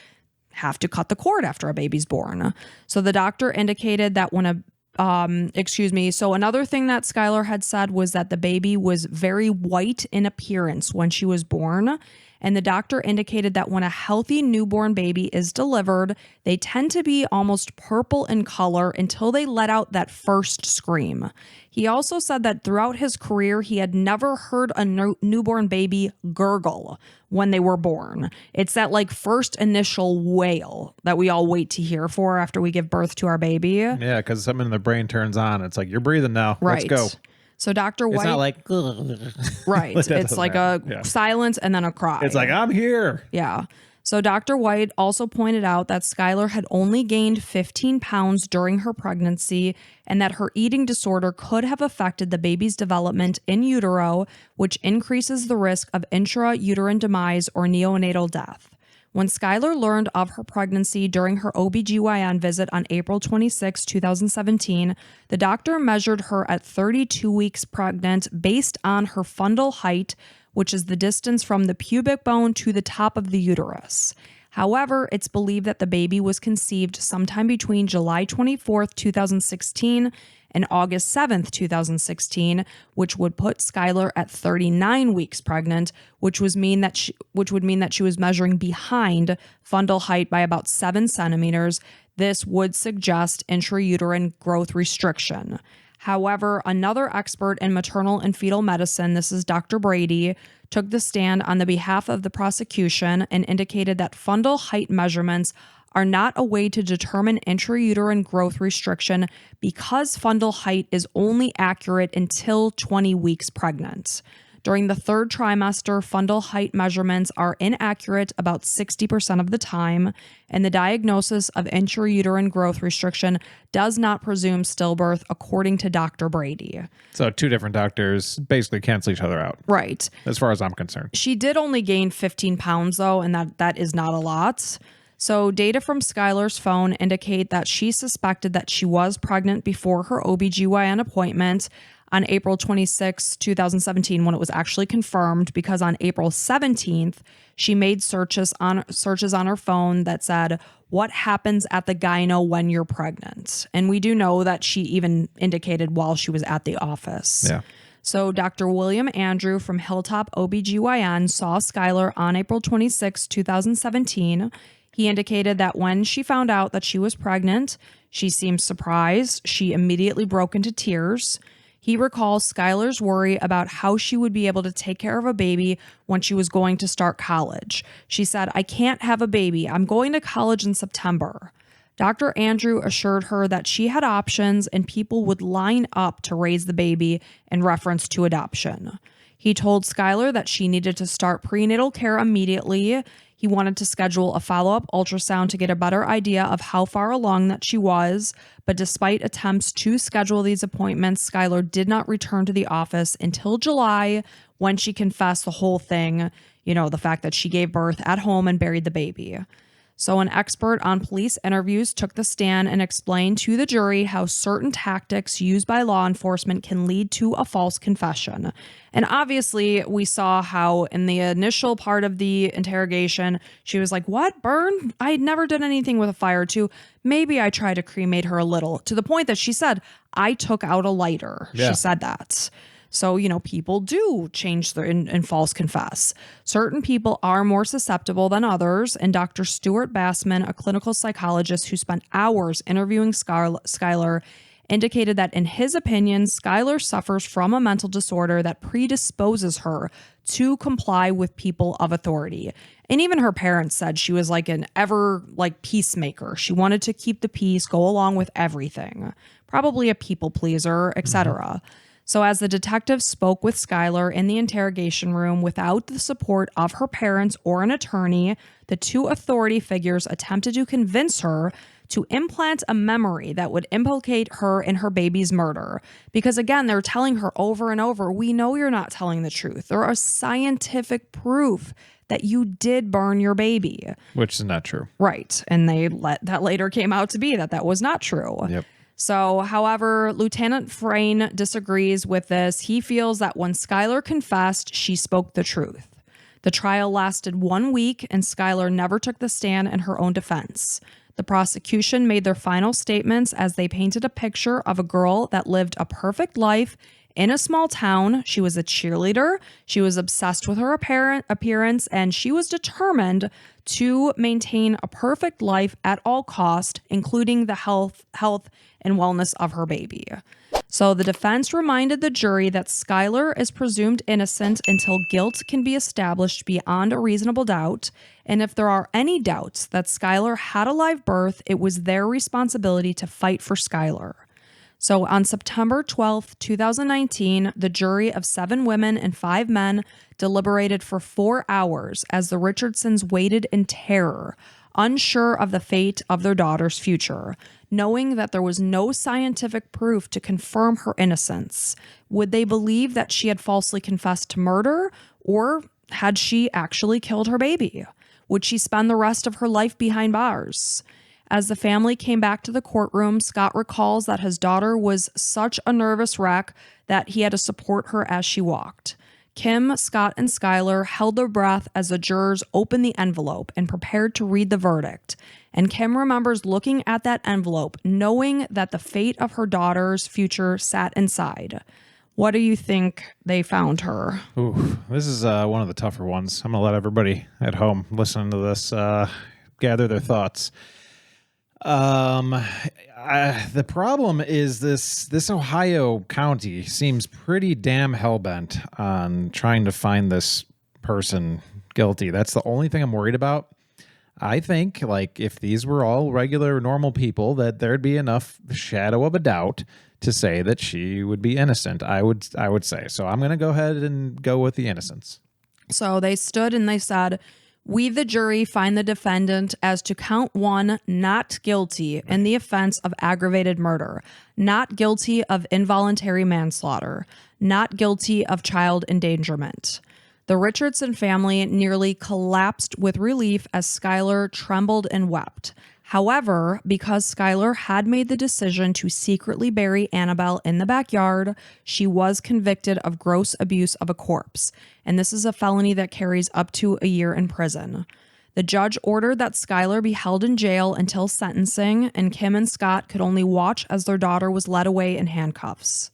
have to cut the cord after a baby's born. So the doctor indicated that when so another thing that Skylar had said was that the baby was very white in appearance when she was born. And the doctor indicated that when a healthy newborn baby is delivered, they tend to be almost purple in color until they let out that first scream. He also said that throughout his career, he had never heard a newborn baby gurgle when they were born. It's that like first initial wail that we all wait to hear for after we give birth to our baby. Yeah, because something in the brain turns on. It's like, you're breathing now. Right. Let's go. So Dr. White, it's not like, right. It's like a silence and then a cry. It's like, I'm here. Yeah. So Dr. White also pointed out that Skylar had only gained 15 pounds during her pregnancy and that her eating disorder could have affected the baby's development in utero, which increases the risk of intrauterine demise or neonatal death. When Skylar learned of her pregnancy during her OBGYN visit on April 26, 2017, the doctor measured her at 32 weeks pregnant based on her fundal height, which is the distance from the pubic bone to the top of the uterus. However, it's believed that the baby was conceived sometime between July 24, 2016 and August 7th, 2016, which would put Skylar at 39 weeks pregnant, which would mean that she was measuring behind fundal height by about 7 centimeters. This would suggest intrauterine growth restriction. However, another expert in maternal and fetal medicine, this is Dr. Brady, took the stand on the behalf of the prosecution and indicated that fundal height measurements are not a way to determine intrauterine growth restriction because fundal height is only accurate until 20 weeks pregnant. During the third trimester, fundal height measurements are inaccurate about 60% of the time, and the diagnosis of intrauterine growth restriction does not presume stillbirth, according to Dr. Brady. So two different doctors basically cancel each other out. Right. As far as I'm concerned. She did only gain 15 pounds, though, and that is not a lot. So data from Skylar's phone indicate that she suspected that she was pregnant before her OBGYN appointment on April 26, 2017, when it was actually confirmed, because on April 17th, she made searches on her phone that said, "What happens at the gyno when you're pregnant?" And we do know that she even indicated while she was at the office. Yeah. So Dr. William Andrew from Hilltop OBGYN saw Skylar on April 26, 2017. He indicated that when she found out that she was pregnant, she seemed surprised. She immediately broke into tears. He recalls Skylar's worry about how she would be able to take care of a baby when she was going to start college. She said, "I can't have a baby. I'm going to college in September." Dr. Andrew assured her that she had options and people would line up to raise the baby in reference to adoption. He told Skylar that she needed to start prenatal care immediately. He wanted to schedule a follow-up ultrasound to get a better idea of how far along that she was, but despite attempts to schedule these appointments, Skylar did not return to the office until July, when she confessed the whole thing, the fact that she gave birth at home and buried the baby. So an expert on police interviews took the stand and explained to the jury how certain tactics used by law enforcement can lead to a false confession. And obviously, we saw how in the initial part of the interrogation, she was like, "What? Burn? I never did anything with a fire too. Maybe I tried to cremate her a little," to the point that she said, "I took out a lighter." Yeah. She said that. So, people do change their and false confess. Certain people are more susceptible than others. And Dr. Stuart Bassman, a clinical psychologist who spent hours interviewing Skylar, indicated that in his opinion, Skylar suffers from a mental disorder that predisposes her to comply with people of authority. And even her parents said she was like an peacemaker. She wanted to keep the peace, go along with everything. Probably a people pleaser, etc. So as the detective spoke with Skylar in the interrogation room without the support of her parents or an attorney, the two authority figures attempted to convince her to implant a memory that would implicate her in her baby's murder. Because again, they're telling her over and over, "We know you're not telling the truth. There are scientific proof that you did burn your baby." Which is not true. Right. And that later came out to be that was not true. Yep. So, however, Lieutenant Frayne disagrees with this. He feels that when Skylar confessed, she spoke the truth. The trial lasted 1 week, and Skylar never took the stand in her own defense. The prosecution made their final statements as they painted a picture of a girl that lived a perfect life in a small town. She was a cheerleader. She was obsessed with her appearance, and she was determined to maintain a perfect life at all cost, including the health and wellness of her baby. So the defense reminded the jury that Skylar is presumed innocent until guilt can be established beyond a reasonable doubt. And if there are any doubts that Skylar had a live birth, it was their responsibility to fight for Skylar. So on September 12th, 2019, the jury of 7 women and 5 men deliberated for 4 hours as the Richardsons waited in terror, unsure of the fate of their daughter's future, knowing that there was no scientific proof to confirm her innocence. Would they believe that she had falsely confessed to murder, or had she actually killed her baby? Would she spend the rest of her life behind bars? As the family came back to the courtroom, Scott recalls that his daughter was such a nervous wreck that he had to support her as she walked. Kim, Scott, and Skylar held their breath as the jurors opened the envelope and prepared to read the verdict. And Kim remembers looking at that envelope, knowing that the fate of her daughter's future sat inside. What do you think they found her? Ooh, this is one of the tougher ones. I'm going to let everybody at home listening to this gather their thoughts. The problem is this Ohio county seems pretty damn hellbent on trying to find this person guilty. That's the only thing I'm worried about. I think, like, if these were all regular, normal people, that there'd be enough shadow of a doubt to say that she would be innocent. I would say. So I'm going to go ahead and go with the innocence. So they stood and they said, "We, the jury, find the defendant as to count 1, not guilty in the offense of aggravated murder, not guilty of involuntary manslaughter, not guilty of child endangerment." The Richardson family nearly collapsed with relief as Skylar trembled and wept. However, because Skylar had made the decision to secretly bury Annabelle in the backyard, she was convicted of gross abuse of a corpse, and this is a felony that carries up to a year in prison. The judge ordered that Skylar be held in jail until sentencing, and Kim and Scott could only watch as their daughter was led away in handcuffs.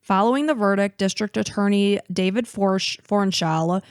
Following the verdict, District Attorney David Fornshall,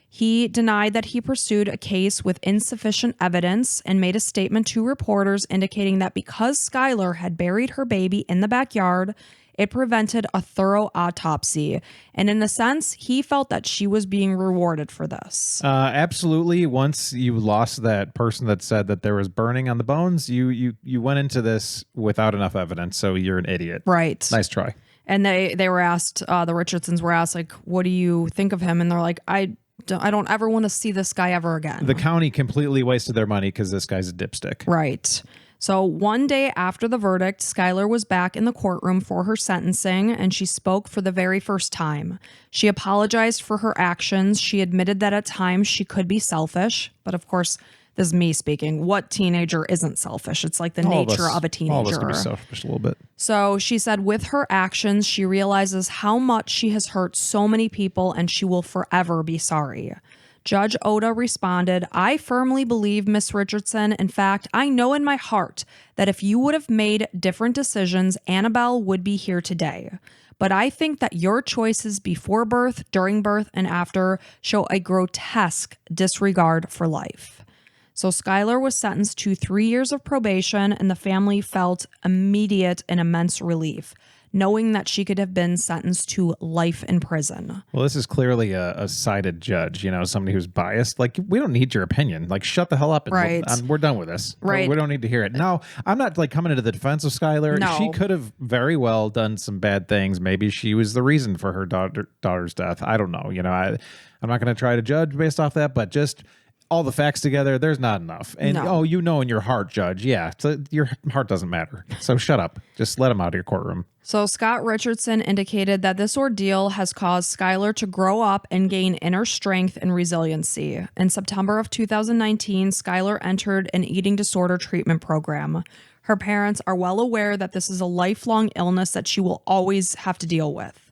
He denied that he pursued a case with insufficient evidence and made a statement to reporters indicating that because Skylar had buried her baby in the backyard, it prevented a thorough autopsy. And in a sense, he felt that she was being rewarded for this. Absolutely. Once you lost that person that said that there was burning on the bones, you went into this without enough evidence, so you're an idiot. Right. Nice try. And they were asked, the Richardsons were asked, like, what do you think of him? And they're like, I don't ever want to see this guy ever again. The county completely wasted their money because this guy's a dipstick. Right. So one day after the verdict, Skylar was back in the courtroom for her sentencing, and she spoke for the very first time. She apologized for her actions. She admitted that at times she could be selfish, but of course, this is me speaking. What teenager isn't selfish? It's like the nature of a teenager. All of us can be selfish a little bit. So she said with her actions, she realizes how much she has hurt so many people, and she will forever be sorry. Judge Oda responded, I firmly believe, Miss Richardson. In fact, I know in my heart that if you would have made different decisions, Annabelle would be here today. But I think that your choices before birth, during birth, and after show a grotesque disregard for life. So Skylar was sentenced to 3 years of probation, and the family felt immediate and immense relief, knowing that she could have been sentenced to life in prison. Well, this is clearly a sided judge, somebody who's biased. Like, we don't need your opinion. Like, shut the hell up. And right. We're done with this. Right. We don't need to hear it. Now, I'm not like coming into the defense of Skylar. No. She could have very well done some bad things. Maybe she was the reason for her daughter's death. I don't know. I'm not going to try to judge based off that, but just all the facts together, there's not enough. And no. In your heart, Judge, so your heart doesn't matter. So shut up. Just let him out of your courtroom. So Scott Richardson indicated that this ordeal has caused Skylar to grow up and gain inner strength and resiliency. In September of 2019, Skylar entered an eating disorder treatment program. Her parents are well aware that this is a lifelong illness that she will always have to deal with.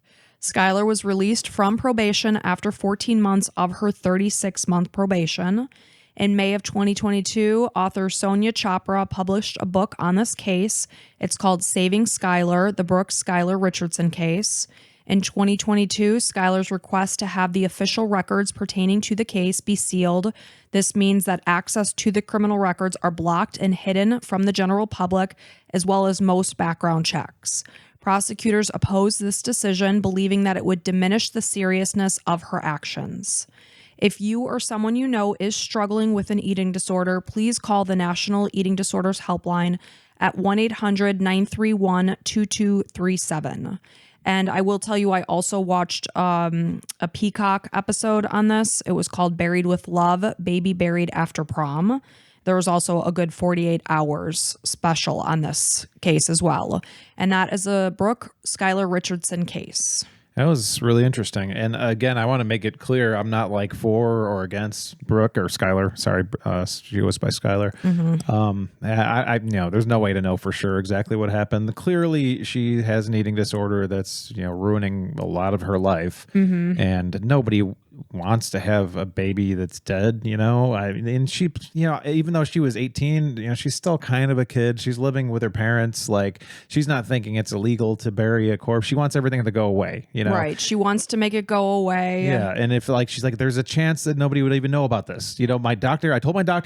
Skylar was released from probation after 14 months of her 36-month probation. In May of 2022, author Sonia Chopra published a book on this case. It's called Saving Skylar, the Brooke Skylar Richardson case. In 2022, Skylar's request to have the official records pertaining to the case be sealed. This means that access to the criminal records are blocked and hidden from the general public, as well as most background checks. Prosecutors opposed this decision, believing that it would diminish the seriousness of her actions. If you or someone you know is struggling with an eating disorder, please call the National Eating Disorders Helpline at 1-800-931-2237. And I will tell you, I also watched a Peacock episode on this. It was called Buried with Love, Baby Buried After Prom. There was also a good 48 hours special on this case as well. And that is a Brooke Skylar Richardson case. That was really interesting. And again, I want to make it clear, I'm not like for or against Brooke or Skylar. Sorry, she goes by Skylar. There's no way to know for sure exactly what happened. Clearly, she has an eating disorder that's, ruining a lot of her life. And nobody wants to have a baby that's dead, and she, even though she was 18, she's still kind of a kid. She's living with her parents. Like, she's not thinking it's illegal to bury a corpse. She wants everything to go away, Right. She wants to make it go away. Yeah. And if she's like, there's a chance that nobody would even know about this. I told my doctor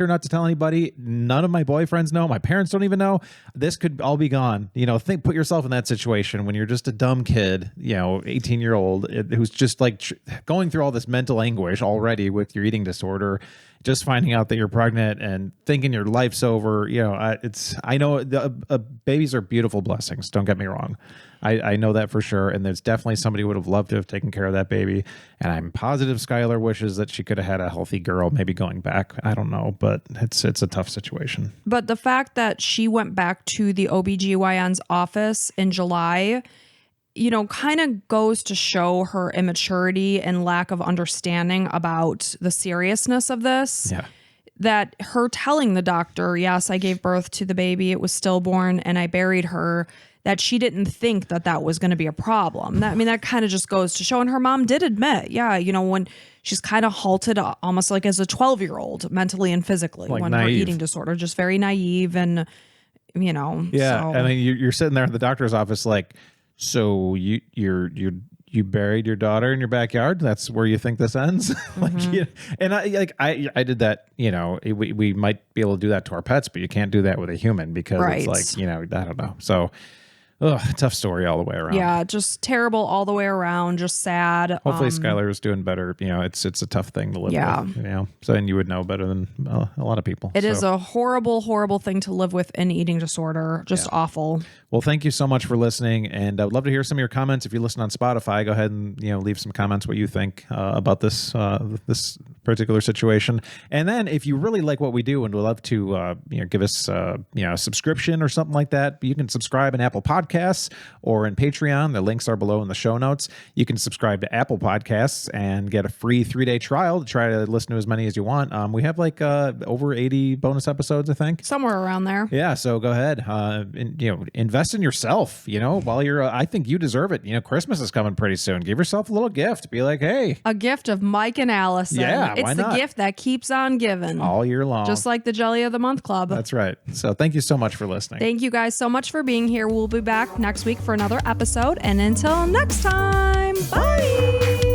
not to tell anybody. None of my boyfriends know. My parents don't even know. This could all be gone. Put yourself in that situation when you're just a dumb kid, 18-year-old who's just like going through all this mental anguish already with your eating disorder, just finding out that you're pregnant and thinking your life's over. I know babies are beautiful blessings. Don't get me wrong. I know that for sure. And there's definitely somebody who would have loved to have taken care of that baby. And I'm positive Skylar wishes that she could have had a healthy girl, maybe going back. I don't know, but it's a tough situation. But the fact that she went back to the OBGYN's office in July, kind of goes to show her immaturity and lack of understanding about the seriousness of this. Yeah. That her telling the doctor, yes, I gave birth to the baby, it was stillborn, and I buried her, that she didn't think that was going to be a problem. That kind of just goes to show. And her mom did admit, when she's kind of halted almost like as a 12-year-old mentally and phically, like when naive. her eating disorder, just very naive and, Yeah. So. I mean, you're sitting there in the doctor's office like, so you're you buried your daughter in your backyard. That's where you think this ends. And I did that, we might be able to do that to our pets, but you can't do that with a human because Right. it's like, I don't know. So, tough story all the way around. Yeah, just terrible all the way around, just sad. Hopefully Skylar is doing better. It's a tough thing to live with, so, and you would know better than a lot of people. It is a horrible, horrible thing to live with an eating disorder. Just awful. Well, thank you so much for listening. And I would love to hear some of your comments. If you listen on Spotify, go ahead and, leave some comments what you think about this particular situation. And then if you really like what we do and would love to, give us, a subscription or something like that, you can subscribe in Apple Podcasts or in Patreon. The links are below in the show notes. You can subscribe to Apple Podcasts and get a free 3-day trial to try to listen to as many as you want. We have like over 80 bonus episodes, I think. Somewhere around there. Yeah. So go ahead, and, invest in yourself, while you're, I think you deserve it. Christmas is coming pretty soon. Give yourself a little gift. Be like, hey. A gift of Mike and Allison. Yeah, it's why the not? gift that keeps on giving. All year long. Just like the Jelly of the Month Club. That's right. So thank you so much for listening. Thank you guys so much for being here. We'll be back next week for another episode. And until next time, bye.